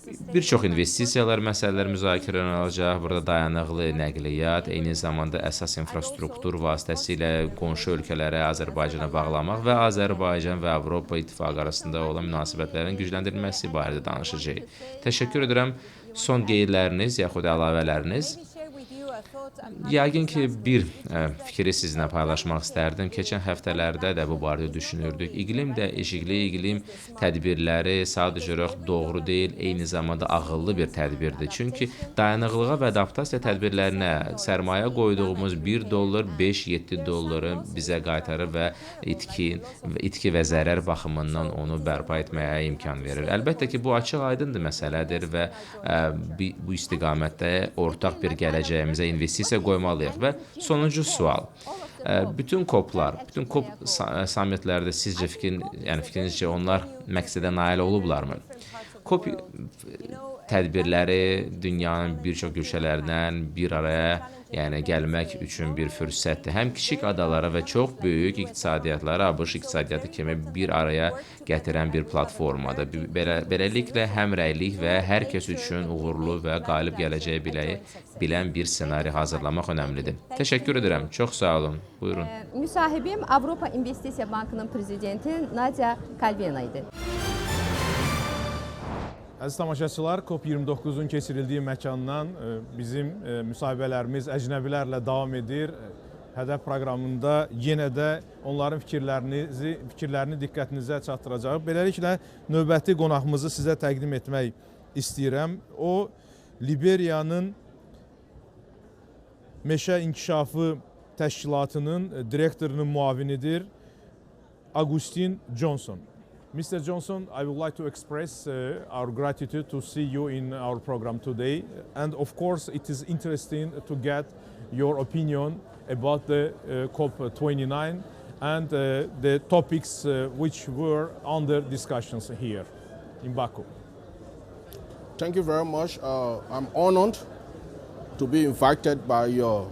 Bir çox investisiyalar məsələlər müzakirə olunacaq. Burada dayanıqlı nəqliyyat, eyni zamanda əsas infrastruktur vasitəsilə qonşu ölkələrə Azərbaycana bağlamaq və Azərbaycan və Avropa İttifaqı arasında olan münasibətlərin gücləndirilməsi barədə danışacağıq. Təşəkkür edirəm. Son qeydləriniz yaxud əlavələriniz? Yəqin ki, bir fikri sizinlə paylaşmaq istərdim. Keçən həftələrdə də bu barədə düşünürdük. İqlim dəyişikliyi, iqlim tədbirləri sadəcə doğru deyil, eyni zamanda ağıllı bir tədbirdir. Çünki dayanıqlığa və adaptasiya tədbirlərinə sərmayə qoyduğumuz $1, 5-7 dolları bizə qaytarır və itki və zərər baxımından onu bərpa etməyə imkan verir. Əlbəttə ki, bu açıq-aydındır məsələdir və bu istiqamətdə ortaq bir gələcəyimizə investisiya qoymalıyıq. Və sonuncu sual. Bütün COP-lar, bütün COP sammitlərdə sizcə fikrinizcə onlar məqsədə nail olublarmı? COP tədbirləri dünyanın bir çox güşələrindən bir araya gəlmək üçün bir fürsətdir. Həm kiçik adalara və çox böyük iqtisadiyyatlara, ABŞ iqtisadiyyatı kimi bir araya gətirən bir platformadır. Beləliklə, həmrəylik və hər kəs üçün uğurlu və qalib gələcəyi bilən bir ssenari hazırlamaq önəmlidir. Təşəkkür edirəm. Çox sağ olun. Buyurun. Müsahibim Avropa İnvestisiya Bankının prezidenti Nadia Kalvena idi. Əziz tamaşaçılar, COP29-un keçirildiyi məkandan bizim müsahibələrimiz əcnəbilərlə davam edir. HƏDƏF proqramında yenə də onların fikirlərini diqqətinizə çatdıracaq. Beləliklə, növbəti qonağımızı sizə təqdim etmək istəyirəm. O, Liberiyanın Meşə İnkişafı Təşkilatının direktorunun müavinidir, Agustin Johnson. Mr. Johnson, I would like to express our gratitude to see you in our program today. And of course, it is interesting to get your opinion about the COP29 and the topics which were under discussions here in Baku. Thank you very much. I'm honored to be invited by your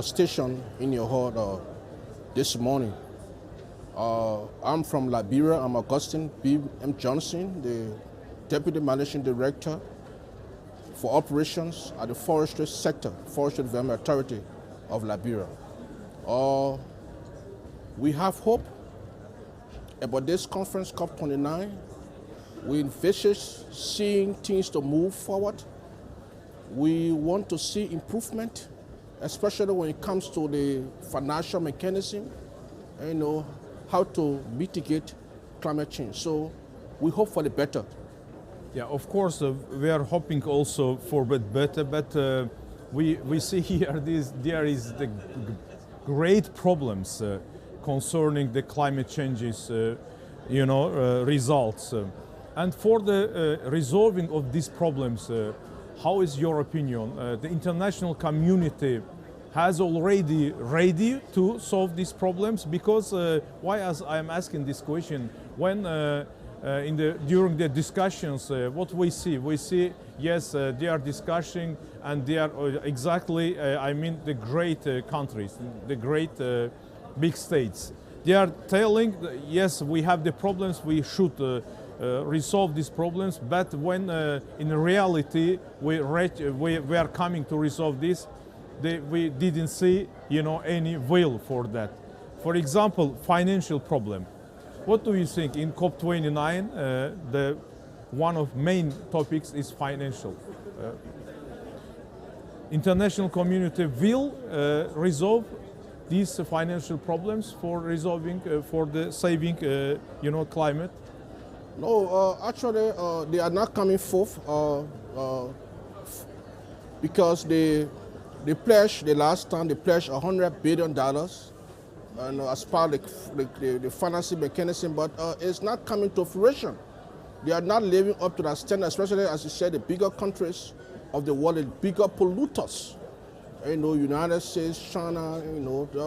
station in your hall this morning. I'm from Liberia. I'm Augustine B. M. Johnson, the Deputy Managing Director for Operations at the Forestry Sector, Forestry Development Authority of Liberia. We have hope about this conference, COP29. We envisage seeing things to move forward. We want to see improvement, especially when it comes to the financial mechanism, how to mitigate climate change. So we hope for the better. Yeah, of course, we are hoping also for better, but we see here there is the great problems concerning the climate changes, results. And for the resolving of these problems, how is your opinion? The international community has already ready to solve these problems? Because why as I am asking this question, when during the discussions, what we see, yes, they are discussing and they are exactly, I mean, the great countries, the great big states. They are telling, yes, we have the problems, we should resolve these problems, but when in reality we are coming to resolve this, we didn't see, any will for that. For example, financial problem. What do you think in COP29? The one of main topics is financial. International community will resolve these financial problems for resolving, for the saving, climate. No, actually, they are not coming forth because they pledged, the last time they pledged $100 billion and as part of the financing mechanism, but it's not coming to fruition. They are not living up to that standard, especially, as you said, the bigger countries of the world, the bigger polluters. United States, China,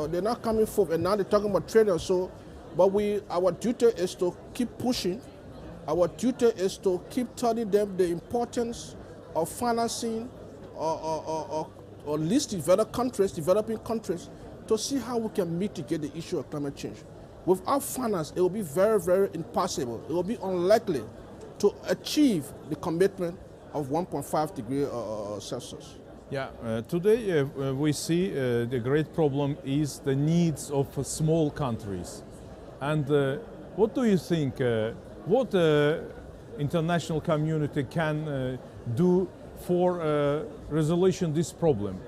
they're not coming forth, and now they're talking about trade and so, but our duty is to keep pushing. Our duty is to keep telling them the importance of financing or least developed countries, developing countries, to see how we can mitigate the issue of climate change. Without finance, it will be very, very impossible. It will be unlikely to achieve the commitment of 1.5 degrees Celsius. Yeah, today we see the great problem is the needs of small countries. And what do you think, what international community can do for resolution this problem?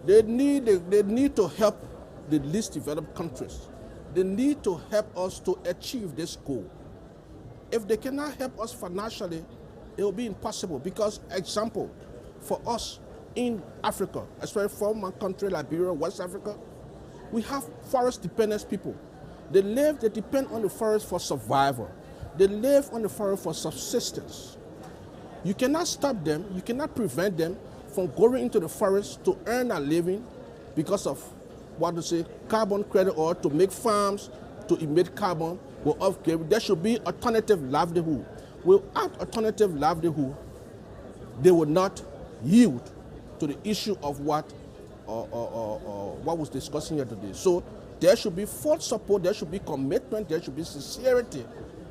They need to help the least developed countries. They need to help us to achieve this goal. If they cannot help us financially, it will be impossible because, example, for us in Africa, especially for my country, Liberia, West Africa, we have forest-dependent people. They depend on the forest for survival. They live on the forest for subsistence. You cannot stop them, you cannot prevent them from going into the forest to earn a living because of carbon credit or to make farms, to emit carbon. There should be alternative livelihood. Without alternative livelihood, they will not yield to the issue of what was discussing here today. So there should be full support, there should be commitment, there should be sincerity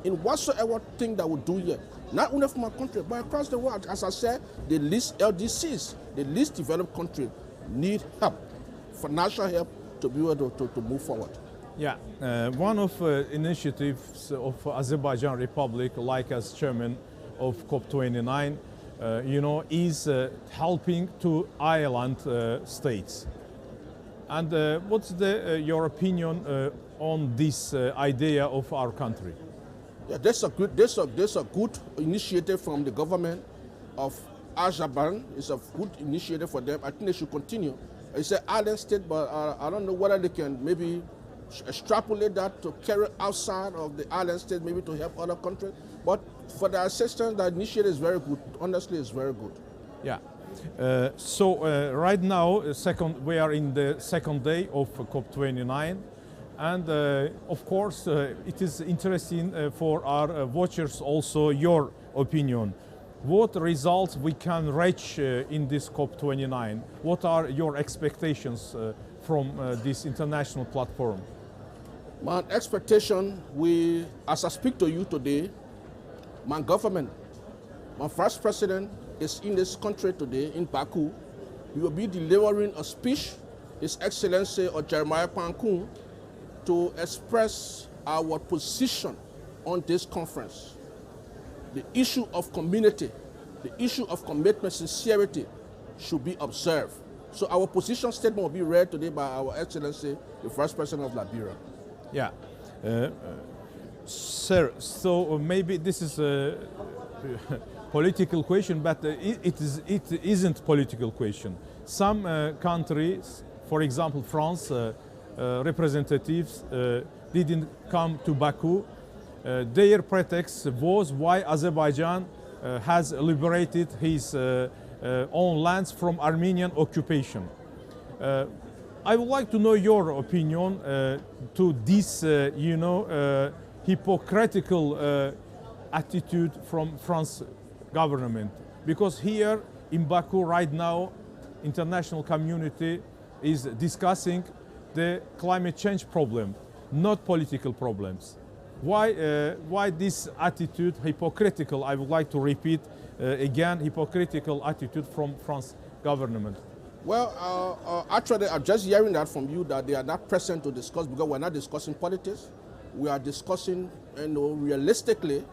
in whatsoever thing that we do here. Not only from our country, but across the world. As I said, the least LDCs, the least developed countries need help, financial help to be able to move forward. Yeah, one of initiatives of Azerbaijan Republic, like as chairman of COP29, is helping to island states. And what's your opinion on this idea of our country? Yeah, there's a good initiative from the government of Azerbaijan. It's a good initiative for them. I think they should continue. It's an island state, but I don't know whether they can maybe extrapolate that to carry outside of the island state, maybe to help other countries. But for the assistance, the initiative is very good. Honestly, it's very good. Yeah. So right now, we are in the second day of COP29. And of course, it is interesting for our watchers also your opinion. What results we can reach in this COP29? What are your expectations from this international platform? My expectation, as I speak to you today, my government, my vice president is in this country today, in Baku. He will be delivering a speech, His Excellency Jeremiah Pankun, to express our position on this conference. The issue of community, the issue of commitment, sincerity should be observed. So our position statement will be read today by our Excellency, the Vice President of Liberia. Yeah. Sir, so maybe this is a political question, but it isn't political question. Some countries, for example, France, representatives didn't come to Baku their pretext was why Azerbaijan has liberated his own lands from Armenian occupation. I would like to know your opinion to this, hypocritical attitude from France government. Because here in Baku right now, international community is discussing the climate change problem, not political problems. Why this attitude, hypocritical, I would like to repeat again, hypocritical attitude from France government? Well, actually, I'm just hearing that from you that they are not present to discuss, because we're not discussing politics. We are discussing, realistically,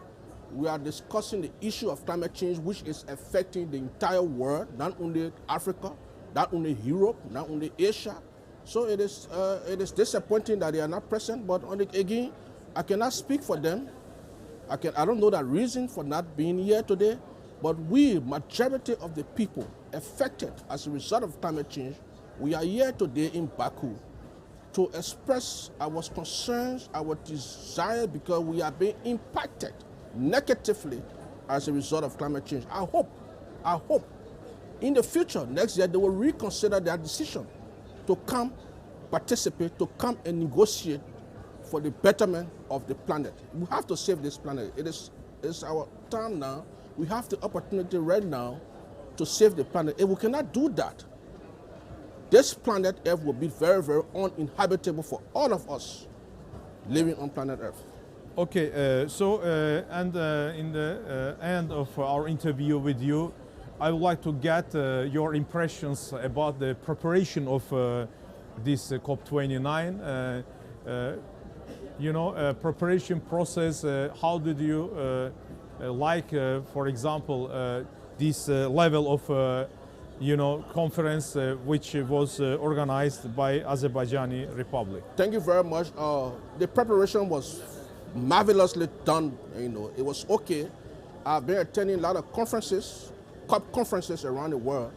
we are discussing the issue of climate change, which is affecting the entire world, not only Africa, not only Europe, not only Asia. So it is disappointing that they are not present, but again, I cannot speak for them. I don't know the reason for not being here today, but we, majority of the people affected as a result of climate change, we are here today in Baku to express our concerns, our desire, because we are being impacted negatively as a result of climate change. I hope in the future, next year, they will reconsider their decision to come participate, to come and negotiate for the betterment of the planet. We have to save this planet. It's our time now. We have the opportunity right now to save the planet. If we cannot do that, this planet Earth will be very, very uninhabitable for all of us living on planet Earth. Okay, in the end of our interview with you, I would like to get your impressions about the preparation of this COP29. Preparation process. How did you like, for example, this level of conference which was organized by Azerbaijani Republic? Thank you very much. The preparation was marvelously done. It was okay. I've been attending a lot of conferences, COP conferences around the world.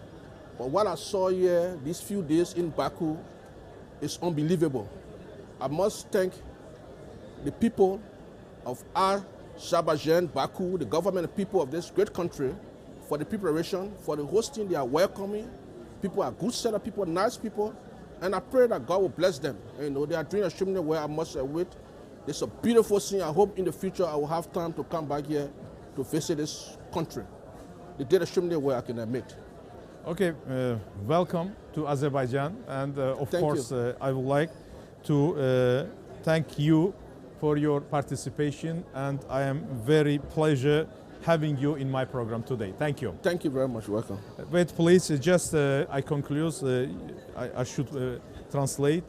But what I saw here these few days in Baku is unbelievable. I must thank the people of Azerbaijan, Baku, the government and people of this great country for the preparation, for the hosting. They are welcoming. People are good set of people, nice people. And I pray that God will bless them. They are doing extremely well, I must admit. It's a beautiful scene. I hope in the future I will have time to come back here to visit this country. They did extremely well, I can admit. Okay, welcome to Azerbaijan. And of course, I would like to thank you for your participation. And I am very pleasure having you in my program today. Thank you. Thank you very much. Welcome. Wait, please, just I conclude. I should translate.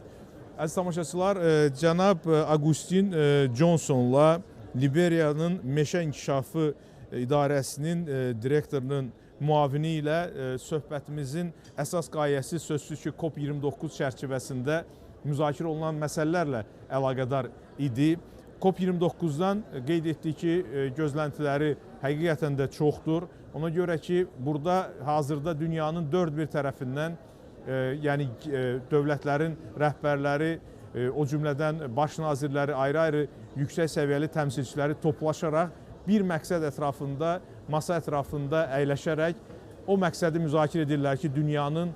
Əziz tamaşaçılar, cənab Agustin Johnsonla Liberiyanın Meşə İnkişafı İdarəsinin direktorunun müavini ilə söhbətimizin əsas qayəsi sözsüz ki, COP29 çərçivəsində müzakirə olunan məsələlərlə əlaqədar idi. COP29-dan qeyd etdik ki, gözləntiləri həqiqətən də çoxdur. Ona görə ki, burada hazırda dünyanın dörd bir tərəfindən, yəni dövlətlərin rəhbərləri, o cümlədən baş nazirləri, ayrı-ayrı yüksək səviyyəli təmsilçiləri toplaşaraq bir məqsəd ətrafında, masa ətrafında əyləşərək o məqsədi müzakirə edirlər ki, dünyanın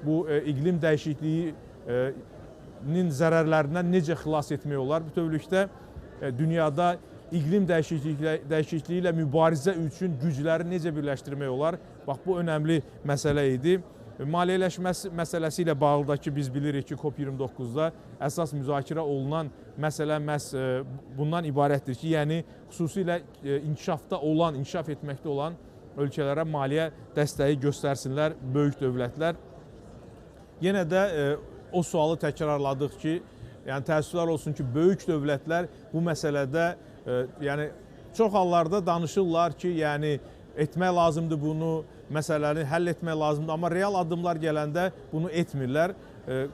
bu iqlim dəyişikliyinin zərərlərindən necə xilas etmək olar? Bütövlükdə dünyada iqlim dəyişikliyi ilə mübarizə üçün gücləri necə birləşdirmək olar? Bax, bu önəmli məsələ idi. Maliyyələşmə məsələsi ilə bağlı da ki, biz bilirik ki, COP29-da əsas müzakirə olunan məsələ məhz bundan ibarətdir ki, yəni xüsusilə inkişaf etməkdə olan ölkələrə maliyyə dəstəyi göstərsinlər böyük dövlətlər. Yenə də o sualı təkrarladıq ki, yəni təəssüflər olsun ki, böyük dövlətlər bu məsələdə yəni çox hallarda danışırlar ki, yəni etmək lazımdır bunu, məsələni həll etmək lazımdır, amma real addımlar gələndə bunu etmirlər.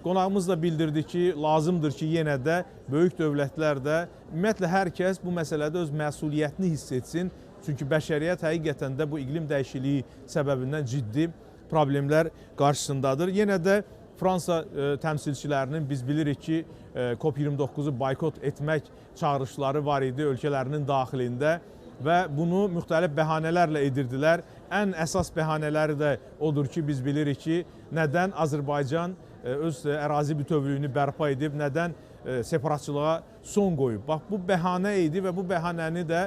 Qonağımız da bildirdi ki, lazımdır ki, yenə də böyük dövlətlər də, ümumiyyətlə hər kəs bu məsələdə öz məsuliyyətini hiss etsin. Çünki bəşəriyyət həqiqətən də bu iqlim dəyişikliyi səbəbindən ciddi problemlər qarşısındadır. Yenə də Fransa təmsilçilərinin biz bilirik ki, COP29-u boykot etmək çağırışları var idi ölkələrinin daxilində və bunu müxtəlif bəhanələrlə edirdilər. Ən əsas bəhanələri də odur ki, biz bilirik ki, nədən Azərbaycan öz ərazi bütövlüyünü bərpa edib, nədən separatçılığa son qoyub. Bax, bu bəhanə idi və bu bəhanəni də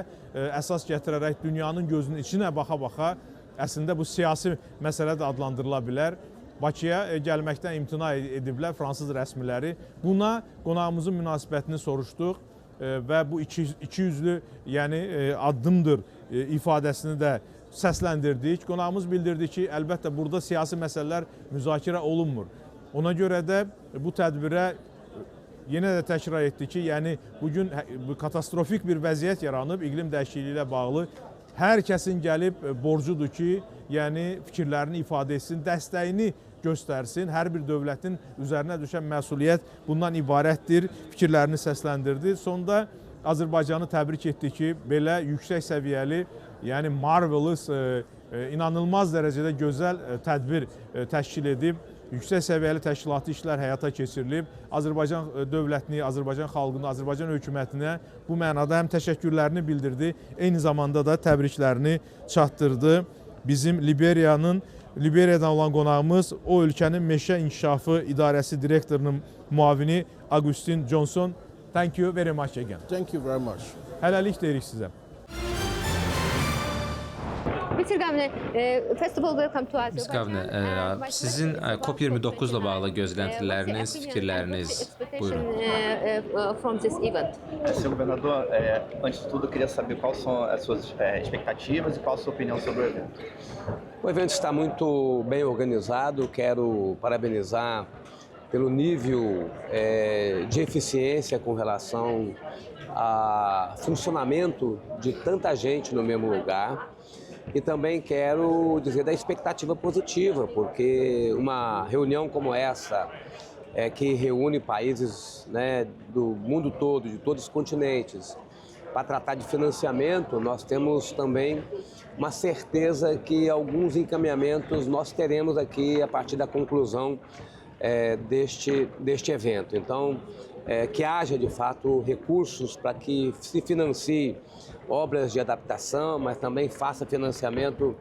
əsas gətirərək dünyanın gözünün içinə baxa-baxa əslində bu siyasi məsələ də adlandırıla bilər. Bakıya gəlməkdən imtina ediblər fransız rəsmiləri. Buna qonağımızın münasibətini soruşduq və bu ikiyüzlü addımdır ifadəsini də səsləndirdik. Qonağımız bildirdi ki, əlbəttə burada siyasi məsələlər müzakirə olunmur. Ona görə də bu tədbirə yenə də təkrar etdi ki, bugün katastrofik bir vəziyyət yaranıb iqlim dəyişikliyi ilə bağlı. Hər kəsin gəlib borcudur ki, fikirlərini ifadə etsin, dəstəyini göstərsin. Hər bir dövlətin üzərinə düşən məsuliyyət bundan ibarətdir. Fikirlərini səsləndirdi. Sonda Azərbaycanı təbrik etdi ki, belə yüksək səviyyəli, marvelous, inanılmaz dərəcədə gözəl tədbir təşkil edib. Yüksək səviyyəli təşkilati işlər həyata keçirilib. Azərbaycan dövlətini, Azərbaycan xalqını, Azərbaycan hökumətinə bu mənada həm təşəkkürlərini bildirdi, eyni zamanda da təbriklərini çatdırdı. Bizim Liberiyadan olan qonağımız o ölkənin meşə inkişafı idarəsi direktorunun müavini Agustin Johnson. Thank you very much again. Thank you very much. Hələlik deyirik sizə. Biz Qavnə, sizin COP29-la bağlı gözləntiləriniz, fikirləriniz, buyurun. Senhor governador, antes de tudo, eu queria saber quais são as suas expectativas e qual a sua opinião sobre o evento. O evento está muito bem organizado, quero parabenizar pelo nível de eficiência com relação ao funcionamento de tanta gente no mesmo lugar. E também quero dizer da expectativa positiva, porque uma reunião como essa, que reúne países do mundo todo, de todos os continentes, para tratar de financiamento, nós temos também uma certeza que alguns encaminhamentos nós teremos aqui a partir da conclusão deste evento. Então, que haja de fato recursos para que se financie obras de adaptação, mas também faça financiamento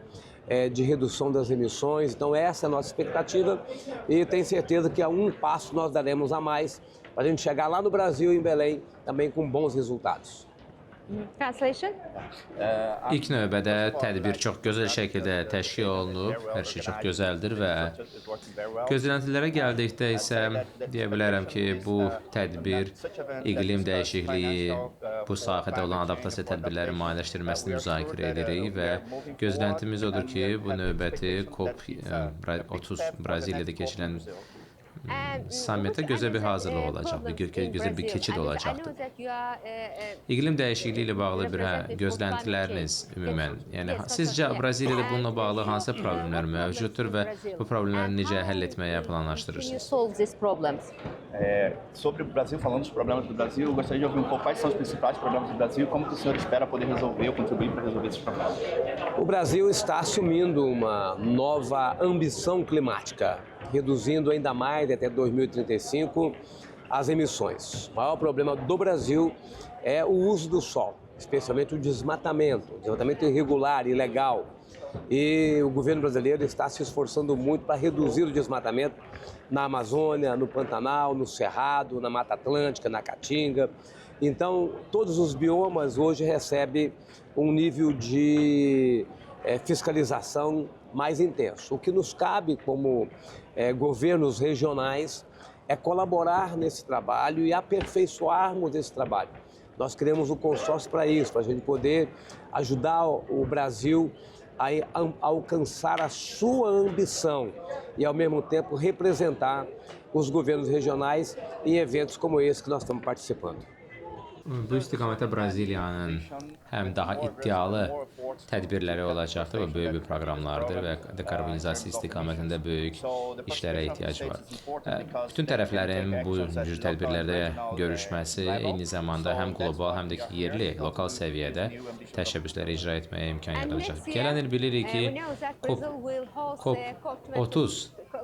de redução das emissões. Então essa é a nossa expectativa e tenho certeza que a um passo nós daremos a mais para a gente chegar lá no Brasil, em Belém, também com bons resultados. Translation? İlk növbədə tədbir çox gözəl şəkildə təşkil olunub, hər şey çox gözəldir və gözləntilərə gəldikdə isə deyə bilərəm ki, bu tədbir iqlim dəyişikliyi, bu sahədə olan adaptasiya tədbirləri maliyyələşdirməsini müzakirə edirik və gözləntimiz odur ki, bu növbəti COP30 Braziliyada keçirilən sammitə gözəl bir hazırlıq olacaq, gözəl bir keçid olacaqdır. İqlim dəyişikliyi ilə bağlı bir gözləntiləriniz ümumən, sizcə Braziliyada bununla bağlı hansı problemlər mövcuddur və bu problemləri necə həll etməyə planlaşdırırsınız? Sobre o Brasil, falando dos problemas do Brasil, eu gostaria de ouvir um pouco quais são os principais problemas do Brasil e como que o senhor espera poder resolver ou contribuir para resolver esses problemas. O Brasil está assumindo uma nova ambição climática, reduzindo ainda mais até 2035 as emissões. O maior problema do Brasil é o uso do solo, especialmente o desmatamento irregular, ilegal. E o governo brasileiro está se esforçando muito para reduzir o desmatamento na Amazônia, no Pantanal, no Cerrado, na Mata Atlântica, na Caatinga. Então, todos os biomas hoje recebem um nível de fiscalização mais intenso. O que nos cabe como governos regionais é colaborar nesse trabalho e aperfeiçoarmos esse trabalho. Nós criamos um consórcio para isso, para a gente poder ajudar o Brasil a alcançar a sua ambição e, ao mesmo tempo, representar os governos regionais em eventos como esse que nós estamos participando. Bu istiqamətdə Braziliyanın həm daha iddialı tədbirləri olacaqdır və böyük bir proqramlardır və dekarbonizasiya istiqamətində böyük işlərə ehtiyac var. Bütün tərəflərin bu cür tədbirlərdə görüşməsi eyni zamanda həm qlobal, həm də ki, yerli, lokal səviyyədə təşəbbüsləri icra etməyə imkan yaradacaq. Gələn il bilirik ki, COP30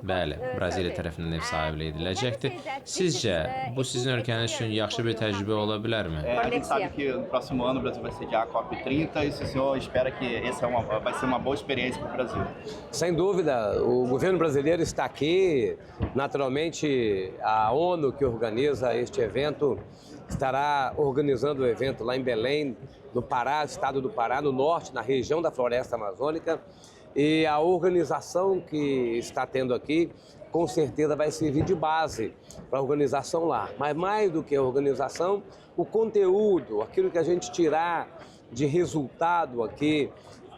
Bəli, Braziliya tərəfindən ev sahibliyi ediləcəkdir. Sizcə, bu sizin ölkəniz üçün yaxşı bir təcrübə ola bilərmi? A gente sabe que no próximo ano o Brasil vai sediar a COP30 e se o senhor espera que essa vai ser uma boa experiência para o Brasil. Sem dúvida, o governo brasileiro está aqui. Naturalmente, a ONU que organiza este evento estará organizando o evento lá em Belém, no Pará, estado do Pará, no norte, na região da floresta amazônica. E a organização que está tendo aqui, com certeza vai servir de base para a organização lá. Mas mais do que a organização, o conteúdo, aquilo que a gente tirar de resultado aqui,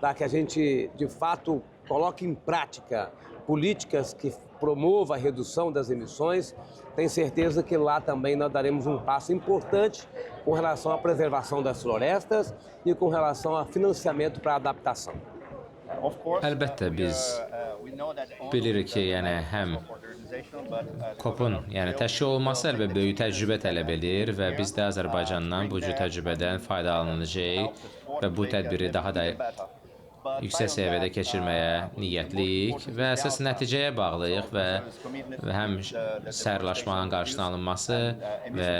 para que a gente, de fato, coloque em prática políticas que promovam a redução das emissões, tenho certeza que lá também nós daremos um passo importante com relação à preservação das florestas e com relação a financiamento para a adaptação. Əlbəttə biz bilirik ki, yəni həm COP-un təşkil olunması əlbəttə böyük təcrübə tələb edir və biz də Azərbaycandan bu cür təcrübədən faydalanacağıq və bu tədbiri daha da yüksək səviyyədə keçirməyə niyyətliyik və əsas nəticəyə bağlıyıq və həm sərlaşmanın qarşısının alınması və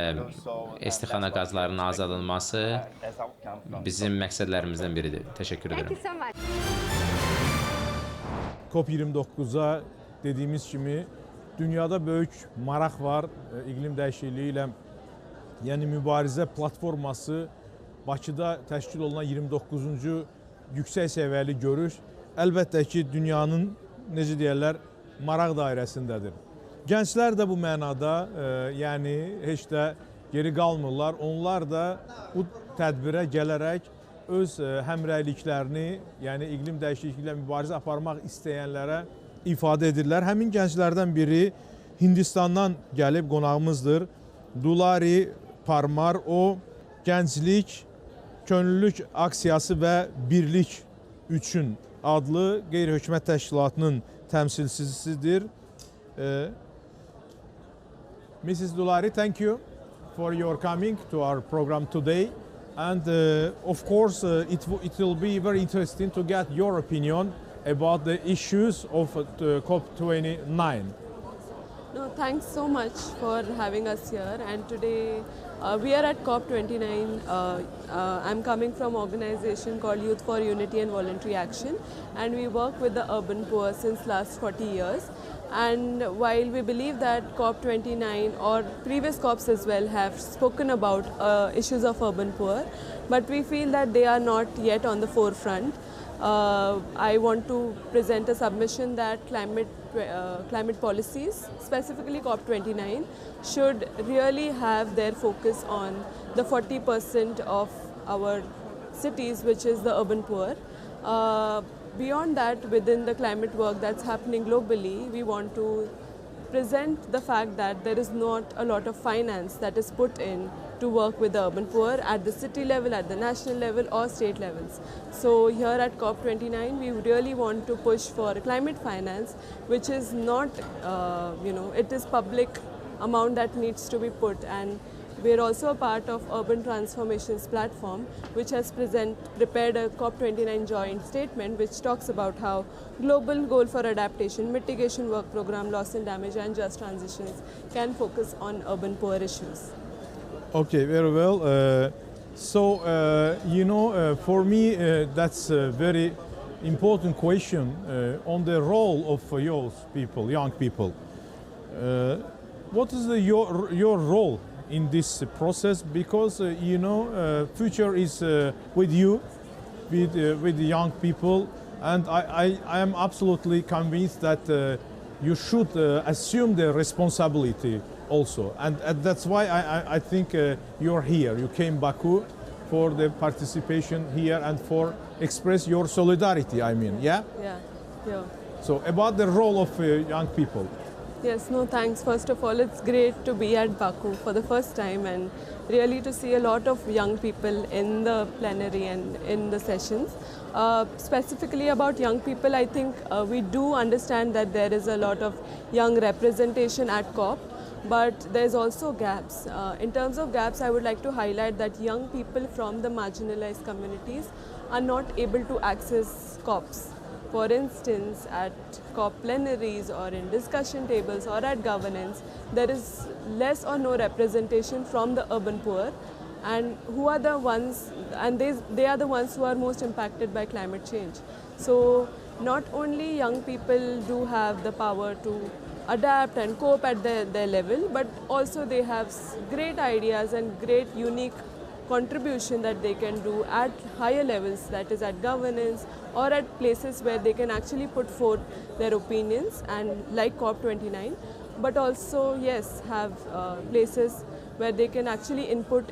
istixana qazlarının azaldılması bizim məqsədlərimizdən biridir. Təşəkkür edirəm. COP29-a dediyimiz kimi dünyada böyük maraq var iqlim dəyişikliyi ilə. Yəni mübarizə platforması Bakıda təşkil olunan 29-cu yüksək səviyyəli görüş əlbəttə ki, dünyanın, necə deyərlər, maraq dairəsindədir. Gənclər də bu mənada, yəni heç də geri qalmırlar. Onlar da bu tədbirə gələrək öz həmrəyliklərini, yəni iqlim dəyişikliyi ilə mübarizə aparmaq istəyənlərə ifadə edirlər. Həmin gənclərdən biri Hindistandan gəlib qonağımızdır. Dulari Parmar, o gənclik, könüllülük aksiyası və birlik üçün adlı qeyri-hökumət təşkilatının təmsilçisidir. Mrs. Dulari, thank you for your coming to our program today. And of course, it will be very interesting to get your opinion about the issues of COP29. No, thanks so much for having us here. And today we are at COP29. I'm coming from an organization called Youth for Unity and Voluntary Action, and we work with the urban poor since last 40 years. And while we believe that COP29 or previous COPs as well have spoken about issues of urban poor, but we feel that they are not yet on the forefront. I want to present a submission that climate policies, specifically COP29, should really have their focus on the 40% of our cities, which is the urban poor. Beyond that, within the climate work that's happening globally, we want to present the fact that there is not a lot of finance that is put in to work with the urban poor at the city level, at the national level or state levels. So here at COP29, we really want to push for climate finance, which is not, it is public amount that needs to be put. And we're also a part of Urban Transformations Platform, which has prepared a COP29 joint statement which talks about how global goal for adaptation, mitigation work program, loss and damage and just transitions can focus on urban poor issues. Okay, very well. For me, that's a very important question on the role of young people. What is your role in this process? Because future is with you, with the young people, and I am absolutely convinced that you should assume the responsibility also, and that's why I think you're here. You came Baku for the participation here and for express your solidarity. I mean, yeah. So about the role of young people. Yes, no, thanks. First of all, it's great to be at Baku for the first time and really to see a lot of young people in the plenary and in the sessions. Specifically about young people, I think we do understand that there is a lot of young representation at COP, but there's also gaps. In terms of gaps, I would like to highlight that young people from the marginalized communities are not able to access COPs. For instance, at COP plenaries or in discussion tables or at governance, there is less or no representation from the urban poor, and who are the ones, and they are the ones who are most impacted by climate change. So not only young people do have the power to adapt and cope at their level, but also they have great ideas and great unique contribution that they can do at higher levels, that is at governance or at places where they can actually put forth their opinions, and like COP29, but also yes, have places where they can actually input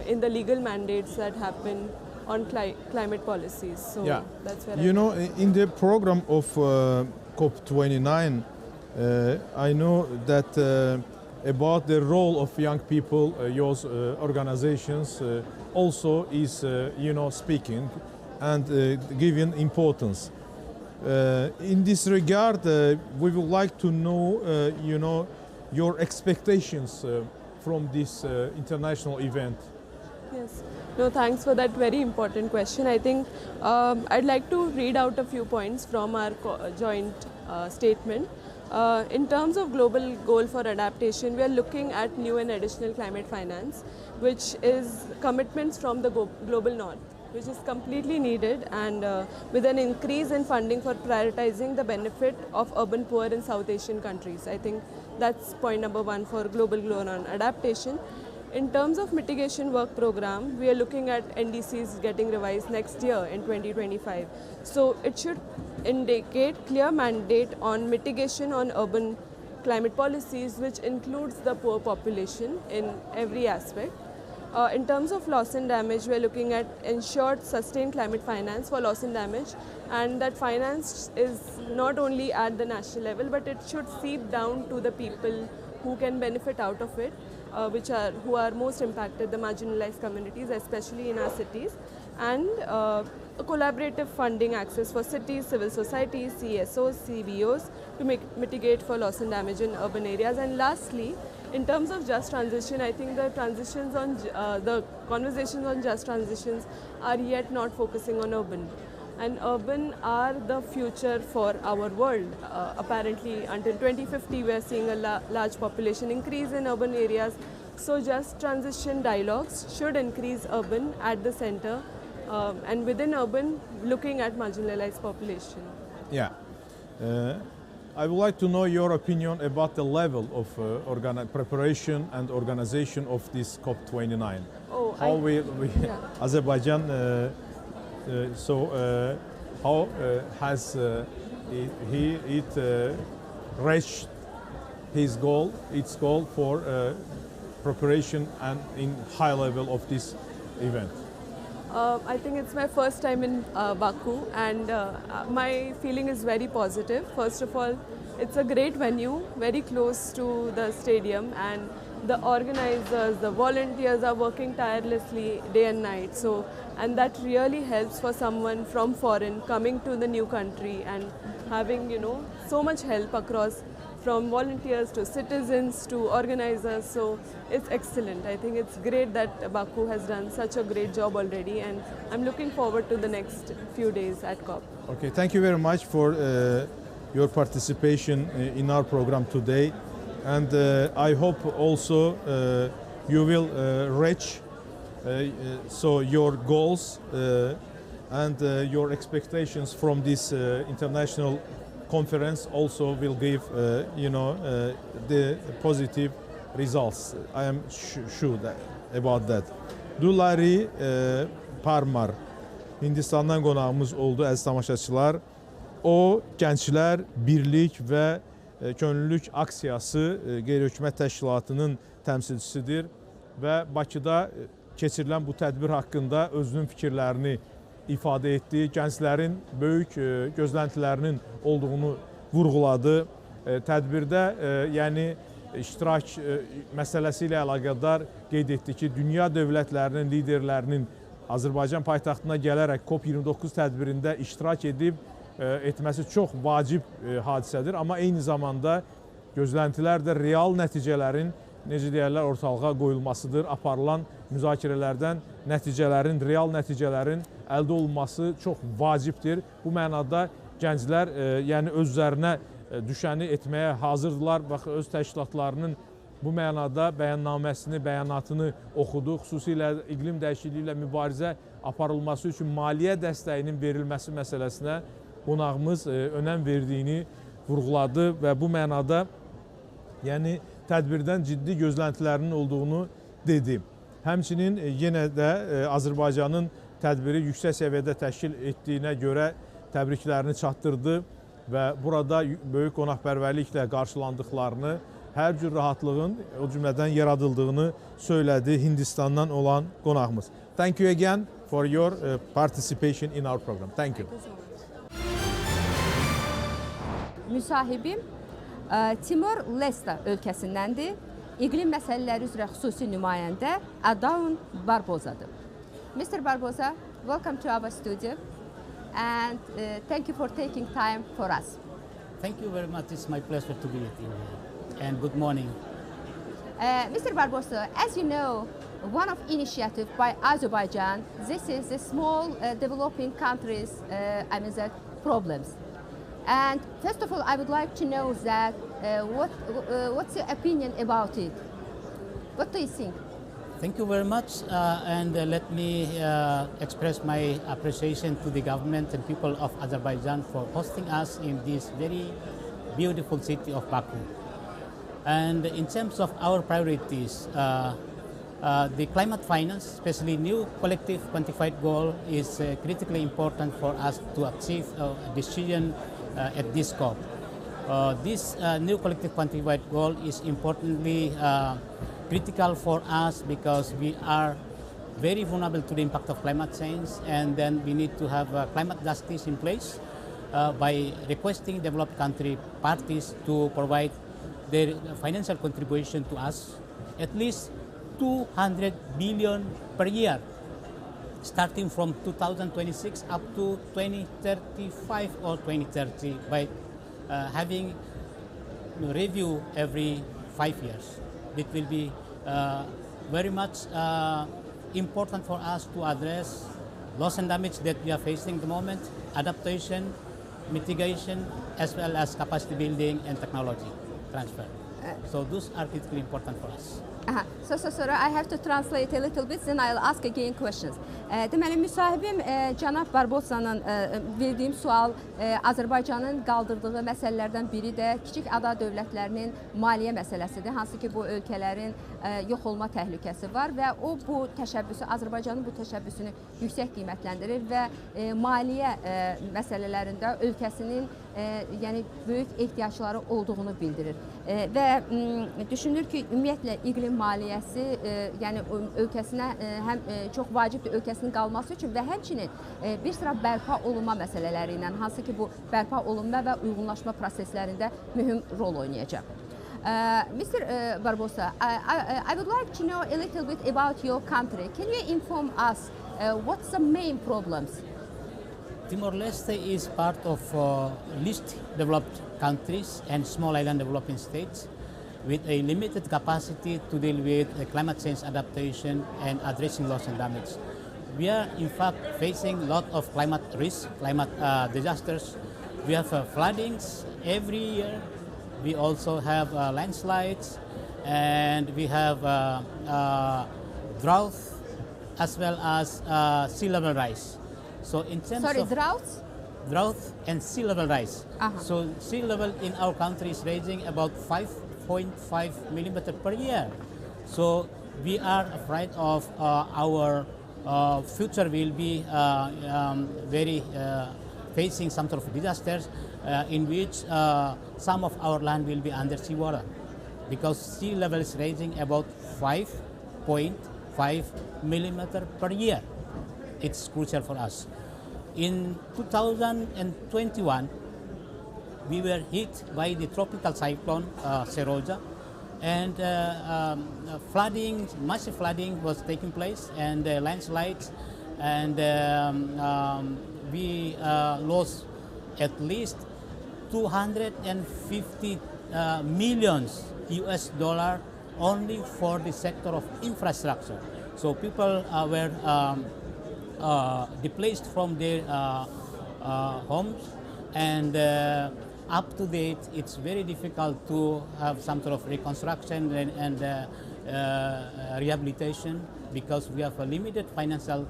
in the legal mandates that happen on climate policies. So yeah, that's where you know, in the program of COP29, I know that about the role of young people, your organizations also is, you know, speaking and giving importance. In this regard, we would like to know, you know, your expectations from this international event. Yes. No, thanks for that very important question. I think I'd like to read out a few points from our joint statement. In terms of global goal for adaptation, we are looking at new and additional climate finance, which is commitments from the global north, which is completely needed, and with an increase in funding for prioritizing the benefit of urban poor in South Asian countries. I think that's point number one for global goal on adaptation. In terms of mitigation work program, we are looking at NDCs getting revised next year in 2025. So it should indicate clear mandate on mitigation on urban climate policies, which includes the poor population in every aspect. In terms of loss and damage, we are looking at ensured sustained climate finance for loss and damage, and that finance is not only at the national level, but it should seep down to the people who can benefit out of it, who are most impacted, the marginalized communities, especially in our cities, and collaborative funding access for cities, civil societies, CSOs, CBOs to mitigate for loss and damage in urban areas. And lastly, in terms of just transition, I think the transitions on the conversations on just transitions are yet not focusing on urban. And urban are the future for our world. Apparently, until 2050, we are seeing a large population increase in urban areas. So just transition dialogues should increase urban at the center, and within urban, looking at marginalized population. Yeah. I would like to know your opinion about the level of preparation and organization of this COP29. Oh, how yeah. Azerbaijan, how has it reached its goal for preparation and in high level of this event? I think it's my first time in Baku, and my feeling is very positive. First of all, it's a great venue, very close to the stadium, and the organizers, the volunteers are working tirelessly day and night. So, and that really helps for someone from foreign coming to the new country and having, you know, so much help across, from volunteers to citizens to organizers. So it's excellent. I think it's great that Baku has done such a great job already, and I'm looking forward to the next few days at COP. Okay, thank you very much for your participation in our program today, and I hope also you will reach your goals and your expectations from this international conference also will give, the positive results. I am sure about that. Dulari Parmar, Hindistandan qonağımız oldu, əziz tamaşaçılar. O, Gənclər Birlik və Könüllülük Aksiyası qeyri-hökumət təşkilatının təmsilçisidir və Bakıda keçirilən bu tədbir haqqında özünün fikirlərini ifadə etdi. Gənclərin böyük gözləntilərinin olduğunu vurğuladı. Tədbirdə, iştirak məsələsi ilə əlaqədar qeyd etdi ki, dünya dövlətlərinin, liderlərinin Azərbaycan paytaxtına gələrək COP29 tədbirində iştirak etməsi çox vacib hadisədir. Amma eyni zamanda gözləntilər də real nəticələrin, necə deyərlər, ortalığa qoyulmasıdır. Aparılan müzakirələrdən real nəticələrin əldə olunması çox vacibdir. Bu mənada gənclər yəni özlərinə düşəni etməyə hazırdılar. Bax, öz təşkilatlarının bu mənada bəyannaməsini, bəyanatını oxudu. Xüsusilə iqlim dəyişikliyi ilə mübarizə aparılması üçün maliyyə dəstəyinin verilməsi məsələsinə qonağımız önəm verdiyini vurğuladı və bu mənada yəni tədbirdən ciddi gözləntilərinin olduğunu dedi. Həmçinin yenə də Azərbaycanın tədbiri yüksək səviyyədə təşkil etdiyinə görə təbriklərini çatdırdı və burada böyük qonaqpərvərliklə qarşılandıqlarını, hər cür rahatlığın o cümlədən yaradıldığını söylədi Hindistandan olan qonağımız. Thank you again for your participation in our program. Thank you. Müsahibim Timor Leste ölkəsindəndir. İqlim məsələləri üzrə xüsusi nümayəndə Adaun Barbozadır. Mr. Barboza, welcome to our studio and thank you for taking time for us. Thank you very much. It's my pleasure to be with you and good morning. Mr. Barboza, as you know, one of initiative by Azerbaijan, this is the small developing countries, the problems. And first of all, I would like to know that what's your opinion about it? What do you think? Thank you very much, and let me express my appreciation to the government and people of Azerbaijan for hosting us in this very beautiful city of Baku. And in terms of our priorities, the climate finance, especially new collective quantified goal, is critically important for us to achieve a decision at this COP. This new collective quantified goal is importantly critical for us because we are very vulnerable to the impact of climate change, and then we need to have climate justice in place by requesting developed country parties to provide their financial contribution to us, at least 200 billion per year, starting from 2026 up to 2035 or 2030 by having review every 5 years. It will be very much important for us to address loss and damage that we are facing at the moment, adaptation, mitigation, as well as capacity building and technology transfer. So those are critically important for us. So I have to translate a little bit, then I'll ask again questions. Deməli, müsahibim cənab Barbosa'nın verdiyim sual Azərbaycanın qaldırdığı məsələlərdən biri də kiçik ada dövlətlərinin maliyyə məsələsidir. Hansı ki, bu ölkələrin yox olma təhlükəsi var və o bu təşəbbüsü, Azərbaycanın bu təşəbbüsünü yüksək qiymətləndirir və maliyyə məsələlərində ölkəsinin yəni böyük ehtiyacları olduğunu bildirir. Və düşünür ki, ümumiyyətlə iqlim maliyyəsi yəni ölkəsinə həm çox vacibdir ölkəsinin qalması üçün və həmçinin bir sıra bərpa olunma məsələləri ilə, hansı ki bu bərpa olunma və uyğunlaşma proseslərində mühüm rol oynayacaq. Mr. Barbosa, I would like to know a little bit about your country. Can you inform us what's the main problems? Timor-Leste is part of least developed countries and small island developing states with a limited capacity to deal with climate change adaptation and addressing loss and damage. We are in fact facing a lot of climate risks, climate disasters. We have floodings every year. We also have landslides, and we have drought as well as sea level rise. So in terms of drought and sea level rise. So sea level in our country is rising about 5.5 millimeter per year. So we are afraid of our future will be facing some sort of disasters in which some of our land will be under seawater because sea level is rising about 5.5 millimeter per year. It's crucial for us. In 2021, we were hit by the tropical cyclone Seroja, and flooding, massive flooding was taking place, and landslides, and we lost at least 250 millions US dollar only for the sector of infrastructure. So people were displaced from their homes, and up to date, it's very difficult to have some sort of reconstruction and rehabilitation because we have a limited financial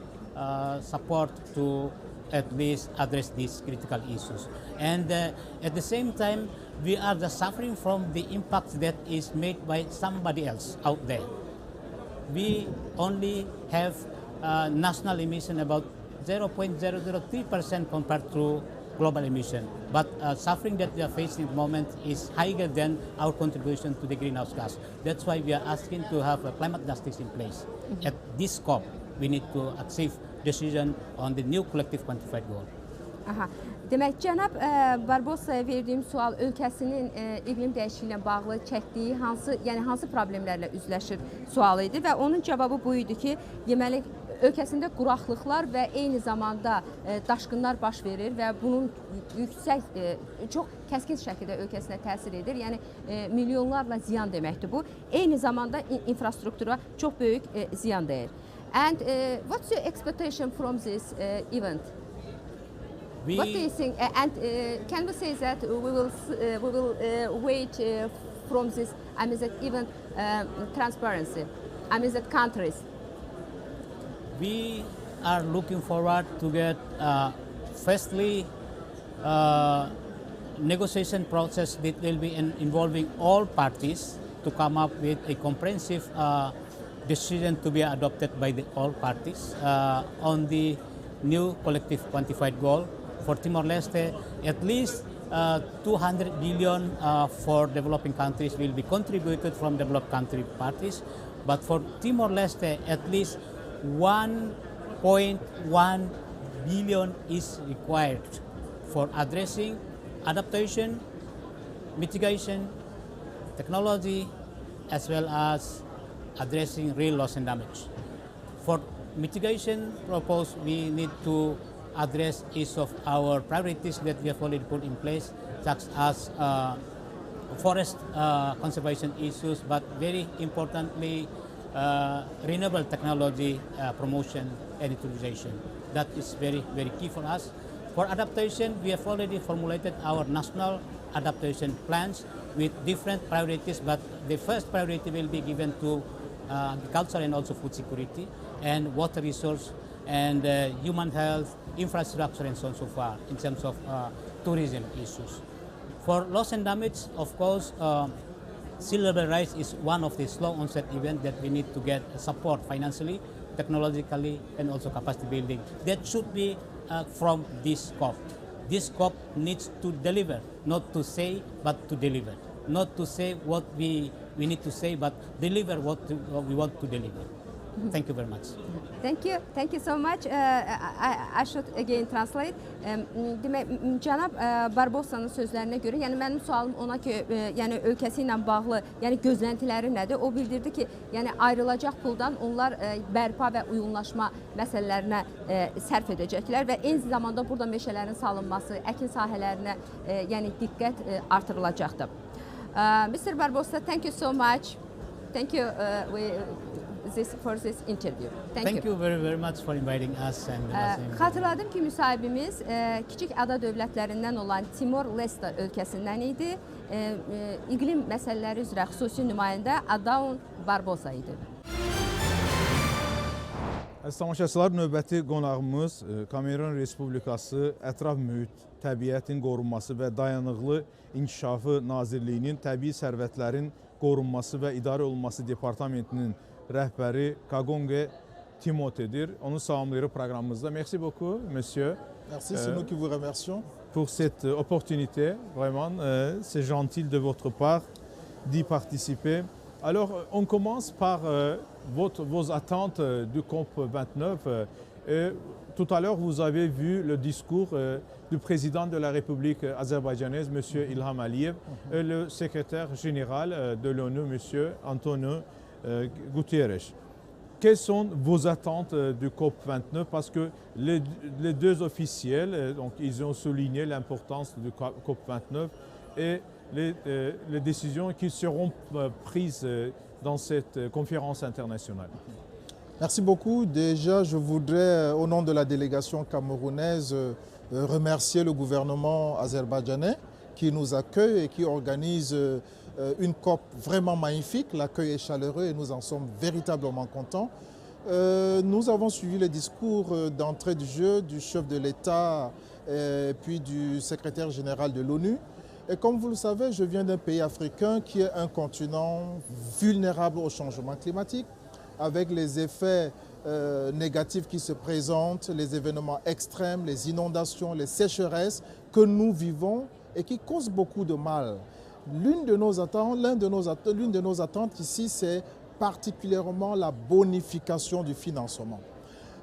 support to at least address these critical issues. And at the same time, we are just suffering from the impact that is made by somebody else out there. We only have national emission about 0.003% compared to global emission. But suffering that we are facing at the moment is higher than our contribution to the greenhouse gas. That's why we are asking to have a climate justice in place. At this COP, we need to achieve decision on the new collective quantified goal. Aha. Demək, cənab Barbosaya verdiyim sual ölkəsinin iqlim dəyişikliyi ilə bağlı çəkdiyi hansı problemlərlə üzləşir sualı idi və onun cavabı bu idi ki, deməli ölkəsində quraqlıqlar və eyni zamanda daşqınlar baş verir və bunun yüksək, çox kəskin şəkildə ölkəsinə təsir edir. Yəni milyonlarla ziyan deməkdir bu. Eyni zamanda infrastruktura çox böyük ziyan dəyir. And what's your expectation from this event? What do you think? And can we say that we will wait from this? I mean that even transparency. I mean that countries. We are looking forward to get firstly negotiation process that will be involving all parties to come up with a comprehensive decision to be adopted by all parties on the new collective quantified goal. For Timor-Leste, at least 200 billion for developing countries will be contributed from developed country parties. But for Timor-Leste, at least 1.1 billion is required for addressing adaptation, mitigation, technology, as well as addressing real loss and damage. For mitigation purpose, we need to address each of our priorities that we have already put in place, such as forest conservation issues, but very importantly, renewable technology promotion and utilization. That is very, very key for us. For adaptation, we have already formulated our national adaptation plans with different priorities, but the first priority will be given to agriculture and also food security and water resource and human health, infrastructure, and so on and so far in terms of tourism issues. For loss and damage, of course, sea level rise is one of the slow onset events that we need to get support financially, technologically, and also capacity building. That should be from this COP. This COP needs to deliver, not to say, but to deliver. Not to say what we need to say, but deliver what we want to deliver. Thank you very much. Thank you so much. I should again translate. Demək, cənab Barbosanın sözlərinə görə, yəni mənim sualım ona ki, yəni ölkəsi ilə bağlı, yəni gözləntiləri nədir? O bildirdi ki, yəni ayrılacaq puldan onlar bərpa və uyğunlaşma məsələlərinə sərf edəcəklər və eyni zamanda burada meşələrin salınması, əkin sahələrinə yəni diqqət artırılacaqdır. Mr. Barbosa, thank you so much. Thank you for this interview. Thank you very, very much for inviting us. Xatırladım ki, müsahibimiz kiçik ada dövlətlərindən olan Timor-Leste ölkəsindən idi. İqlim məsələləri üzrə xüsusi nümayəndə Adaun Barbosa idi. Əziz tamaşaçılar, növbəti qonağımız Kamerun Respublikası Ətraf Mühit, Təbiətin Qorunması və Dayanıqlı İnkişafı Nazirliyinin Təbii Sərvətlərin Qorunması və İdarə Olunması Departamentinin rəhbəri Qonaqlar Timote'dir. Onu salamlayırıq programımızda. Merci beaucoup, monsieur. Merci, c'est nous qui vous remercions. Pour cette opportunité, vraiment, c'est gentil de votre part d'y participer. Alors, on commence par vos attentes du COP29. Tout à l'heure, vous avez vu le discours du président de la République azerbaïdjanaise, M. Ilham Aliyev, et le secrétaire général de l'ONU, M. Antonio Guterres. Quelles sont vos attentes du COP29? Parce que les deux officiels, donc, ils ont souligné l'importance du COP29 et les décisions qui seront prises dans cette conférence internationale. Merci beaucoup. Déjà, je voudrais, au nom de la délégation camerounaise, remercier le gouvernement azerbaïdjanais qui nous accueille et qui organise une COP vraiment magnifique. L'accueil est chaleureux et nous en sommes véritablement contents. Nous avons suivi les discours d'entrée du jeu du chef de l'État et puis du secrétaire général de l'ONU. Et comme vous le savez, je viens d'un pays africain qui est un continent vulnérable au changement climatique, avec les effets négatifs qui se présentent, les événements extrêmes, les inondations, les sécheresses que nous vivons et qui causent beaucoup de mal. L'une de nos attentes ici, c'est particulièrement la bonification du financement.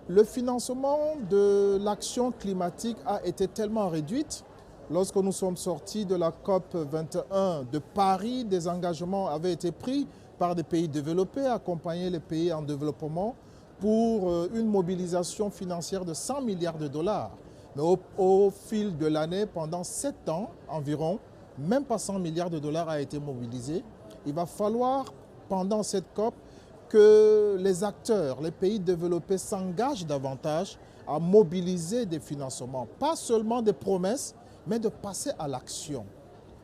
Le financement de l'action climatique a été tellement réduite. Lorsque nous sommes sortis de la COP29 de Paris, des engagements avaient été pris par des pays développés, accompagner les pays en développement pour une mobilisation financière de 100 milliards de dollars. Mais au fil de l'année, pendant 7 ans environ, même pas 100 milliards de dollars a été mobilisé. Il va falloir, pendant cette COP, que les acteurs, les pays développés s'engagent davantage à mobiliser des financements. Pas seulement des promesses, mais de passer à l'action,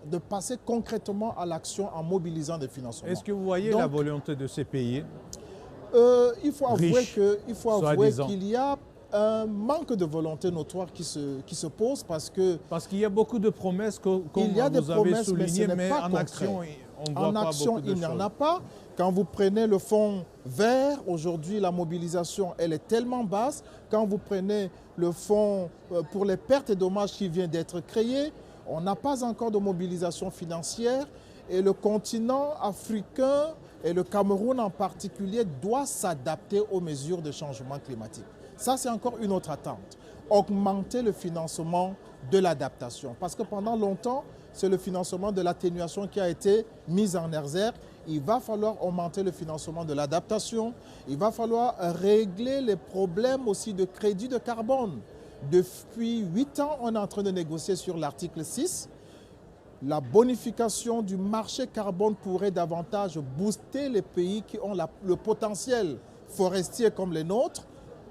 de passer concrètement à l'action en mobilisant des financements. Est-ce que vous voyez la volonté de ces pays il faut avouer qu'il y a un manque de volonté notoire qui se pose parce qu'il y a beaucoup de promesses, comme vous avez souligné, mais en action, on voit pas beaucoup de choses. Il n'y en a pas. Quand vous prenez le fonds vert, aujourd'hui, la mobilisation, elle est tellement basse. Quand vous prenez le fonds pour les pertes et dommages qui vient d'être créé, on n'a pas encore de mobilisation financière. Et le continent africain et le Cameroun en particulier doit s'adapter aux mesures de changement climatique. Ça, c'est encore une autre attente. Augmenter le financement de l'adaptation. Parce que pendant longtemps, c'est le financement de l'atténuation qui a été mis en exergue. Il va falloir augmenter le financement de l'adaptation. Il va falloir régler les problèmes aussi de crédit de carbone. Depuis 8 ans, on est en train de négocier sur l'article 6. La bonification du marché carbone pourrait davantage booster les pays qui ont le potentiel forestier comme les nôtres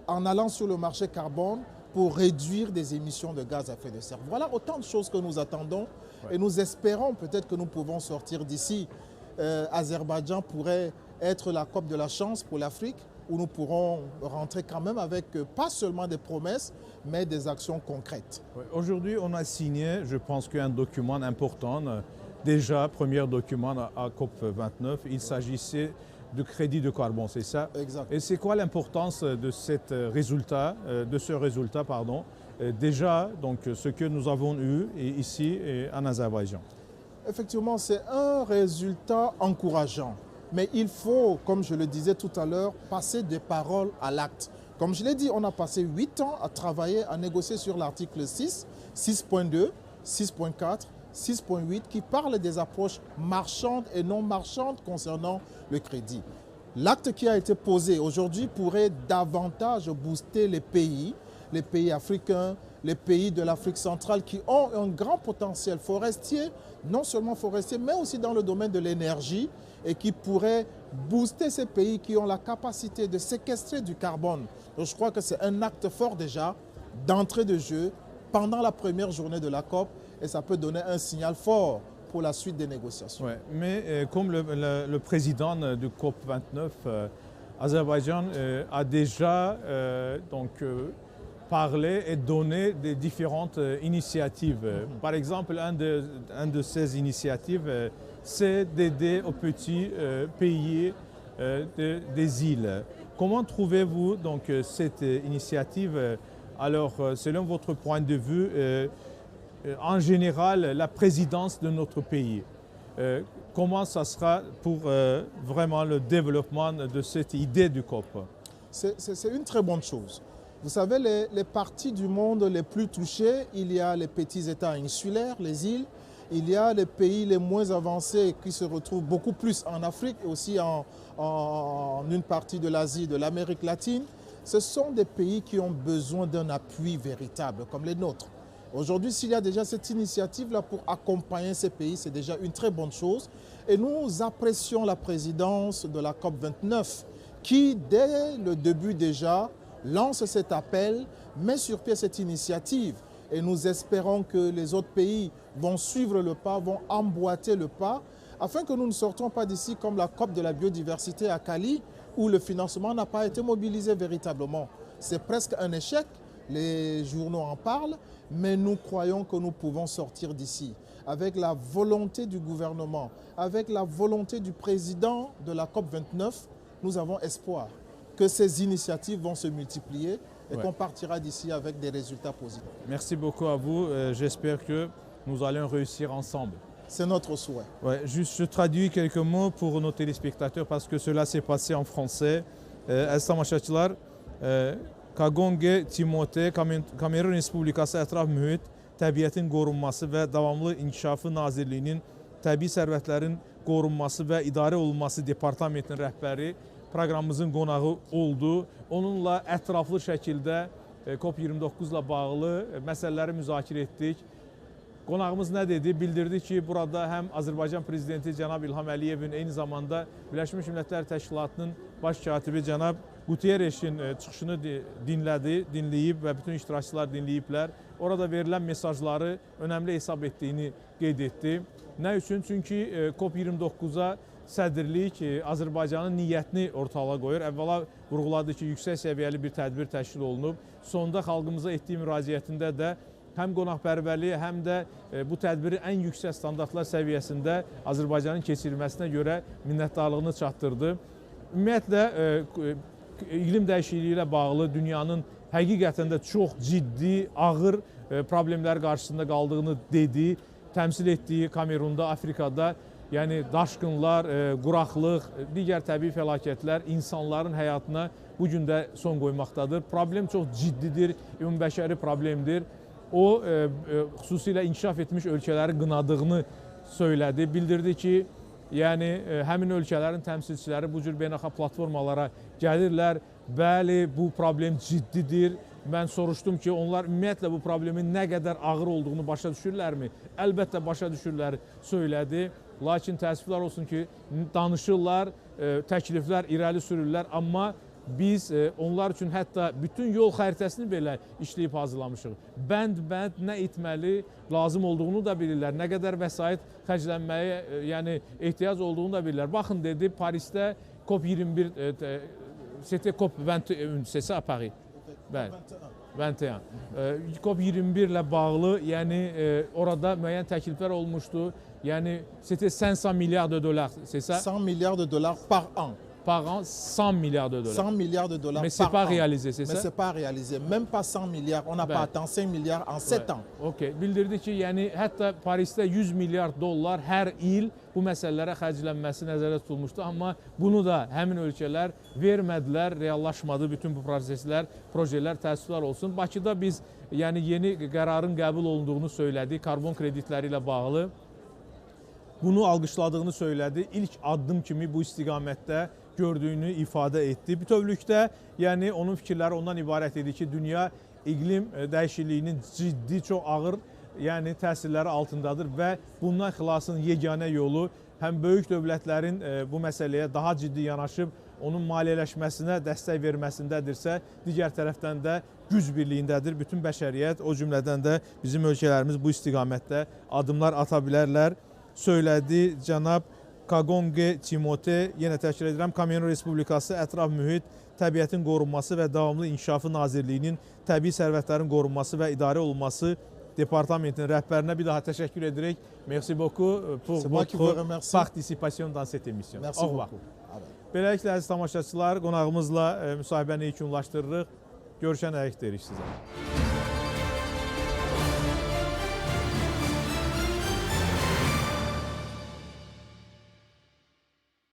en allant sur le marché carbone pour réduire des émissions de gaz à effet de serre. Voilà autant de choses que nous attendons et nous espérons peut-être que nous pouvons sortir d'ici. Azerbaïdjan pourrait être la COP de la chance pour l'Afrique où nous pourrons rentrer quand même avec pas seulement des promesses, mais des actions concrètes. Aujourd'hui, on a signé, je pense qu'un document important, déjà, premier document à COP29, il s'agissait de crédit de carbone, c'est ça? Exact. Et c'est quoi l'importance de ce résultat, déjà, donc, ce que nous avons eu ici en Azerbaïdjan? Effectivement, c'est un résultat encourageant. Mais il faut, comme je le disais tout à l'heure, passer des paroles à l'acte. Comme je l'ai dit, on a passé 8 ans à travailler, à négocier sur l'article 6, 6.2, 6.4, 6.8 qui parle des approches marchandes et non marchandes concernant le crédit. L'acte qui a été posé aujourd'hui pourrait davantage booster les pays africains, les pays de l'Afrique centrale qui ont un grand potentiel forestier, non seulement forestier, mais aussi dans le domaine de l'énergie et qui pourraient booster ces pays qui ont la capacité de séquestrer du carbone. Donc je crois que c'est un acte fort déjà d'entrée de jeu pendant la première journée de la COP et ça peut donner un signal fort pour la suite des négociations. Ouais, mais comme le président du COP29, Azerbaïdjan a déjà parlé et donné des différentes initiatives. Par exemple, une de ces initiatives, c'est d'aider aux petits pays des îles. Comment trouvez-vous donc cette initiative? Alors, selon votre point de vue, en général, la présidence de notre pays, comment ça sera pour vraiment le développement de cette idée du COP? C'est une très bonne chose. Vous savez, les parties du monde les plus touchées, il y a les petits États insulaires, les îles, il y a les pays les moins avancés qui se retrouvent beaucoup plus en Afrique et aussi en une partie de l'Asie, de l'Amérique latine. Ce sont des pays qui ont besoin d'un appui véritable, comme les nôtres. Aujourd'hui, s'il y a déjà cette initiative-là pour accompagner ces pays, c'est déjà une très bonne chose. Et nous apprécions la présidence de la COP29 qui, dès le début déjà, lance cet appel, met sur pied cette initiative. et nous espérons que les autres pays vont suivre le pas, vont emboîter le pas, afin que nous ne sortions pas d'ici comme la COP de la biodiversité à Cali, où le financement n'a pas été mobilisé véritablement. C'est presque un échec, les journaux en parlent, mais nous croyons que nous pouvons sortir d'ici. Avec la volonté du gouvernement, avec la volonté du président de la COP29, nous avons espoir que ces initiatives vont se multiplier et qu'on partira d'ici avec des résultats positifs. Merci beaucoup à vous. J'espère que nous allons réussir ensemble. C'est notre souhait. Ouais, juste, je traduis quelques mots pour nos téléspectateurs parce que cela s'est passé en français. Əziz tamaşaçılar, COP29-la Kamerun Respublikası Ətraf Mühit, Təbiətin Qorunması və Davamlı İnkişafı Nazirliyinin Təbii Sərvətlərin Qorunması və İdarə Olunması Departamentinin rəhbəri proqramımızın qonağı oldu. Onunla ətraflı şəkildə COP29-la bağlı məsələləri müzakirə etdik. Qonağımız nə dedi? Bildirdi ki, burada həm Azərbaycan Prezidenti cənab İlham Əliyevin, eyni zamanda Birləşmiş Millətlər Təşkilatının baş katibi cənab Quterreşin çıxışını dinləyib və bütün iştirakçılar dinləyiblər. Orada verilən mesajları önəmli hesab etdiyini qeyd etdi. Nə üçün? Çünki COP29-a sədrlik Azərbaycanın niyyətini ortalığa qoyur. Əvvəla vurğuladı ki, yüksək səviyyəli bir tədbir təşkil olunub. Sonda xalqımıza etdiyi müraciətində də həm qonaqpərvərliyi, həm də bu tədbiri ən yüksək standartlar səviyyəsində Azərbaycanın keçirilməsinə görə minnətdarlığını çatdırdı. Ümumiyyətlə, iqlim dəyişikliyi ilə bağlı dünyanın həqiqətən də çox ciddi, ağır problemlər qarşısında qaldığını dedi. Təmsil etdiyi Kamerunda, Afrikada, yəni daşqınlar, quraqlıq, digər təbii fəlakətlər insanların həyatına bu gün də son qoymaqdadır. Problem çox ciddidir, ümumbəşəri problemdir. O, xüsusilə inkişaf etmiş ölkələri qınadığını söylədi. Bildirdi ki, yəni həmin ölkələrin təmsilçiləri bu cür beynəlxalq platformalara gəlirlər. Bəli, bu problem ciddidir. Mən soruşdum ki, onlar ümumiyyətlə bu problemin nə qədər ağır olduğunu başa düşürlərmi? Əlbəttə başa düşürlər, söylədi. Lakin təəssüflər olsun ki, danışırlar, təkliflər irəli sürürlər, amma biz onlar üçün hətta bütün yol xəritəsini belə işləyib hazırlamışıq. Bənd-bənd nə etməli, lazım olduğunu da bilirlər, nə qədər vəsait xərclənməyə ehtiyac olduğunu da bilirlər. Baxın, dedi, Parisdə COP21, c'était COP21, c'est ça, Paris? Bəli, 21. COP21 ilə bağlı, yəni orada müəyyən təkliflər olmuşdu. Yəni, c'était 500 milliards de dollars, c'est ça? 100 milliards de dollars par an. Par an, 100 milliards de dollars. 100 milliards de dollars mais par an. Mais ce n'est pas réalisé, c'est ça? Mais ce n'est pas réalisé. Même pas 100 milliards. On n'a pas atteint 5 milliards en 7 ans. OK. Bildirdi ki, yəni hətta Parisdə 100 milyard dollar hər il bu məsələlərə xərclənməsi nəzərdə tutulmuşdu. Amma bunu da həmin ölkələr vermədilər, reallaşmadı bütün bu proseslər, projelər, təəssüflər olsun. Bakıda biz yəni yeni qərarın qəbul olunduğunu söylədik, karbon kreditləri ilə bağlı. Bunu alqışladığını söylədi. İlk addım kimi bu istiqamətdə gördüyünü ifadə etdi. Bütövlükdə, yəni onun fikirləri ondan ibarət idi ki, dünya iqlim dəyişikliyinin ciddi, çox ağır təsirləri altındadır və bundan xilasın yeganə yolu həm böyük dövlətlərin bu məsələyə daha ciddi yanaşıb onun maliyyələşməsinə dəstək verməsindədirsə, digər tərəfdən də güc birliyindədir. Bütün bəşəriyyət, o cümlədən də bizim ölkələrimiz bu istiqamətdə addımlar ata bilərlər, söylədi cənab COP29-la, yenə təkrar edirəm, Kamerun Respublikası Ətraf Mühit, Təbiətin Qorunması və Davamlı İnkişafı Nazirliyinin Təbii Sərvətlərin Qorunması və İdarə Olunması Departamentinin rəhbərinə bir daha təşəkkür edirik. Merci beaucoup pour votre participation dans cette émission. Merci beaucoup. Beləliklə, əziz tamaşaçılar, qonağımızla müsahibəni yekunlaşdırırıq. Görüşənəyək deyirik sizə.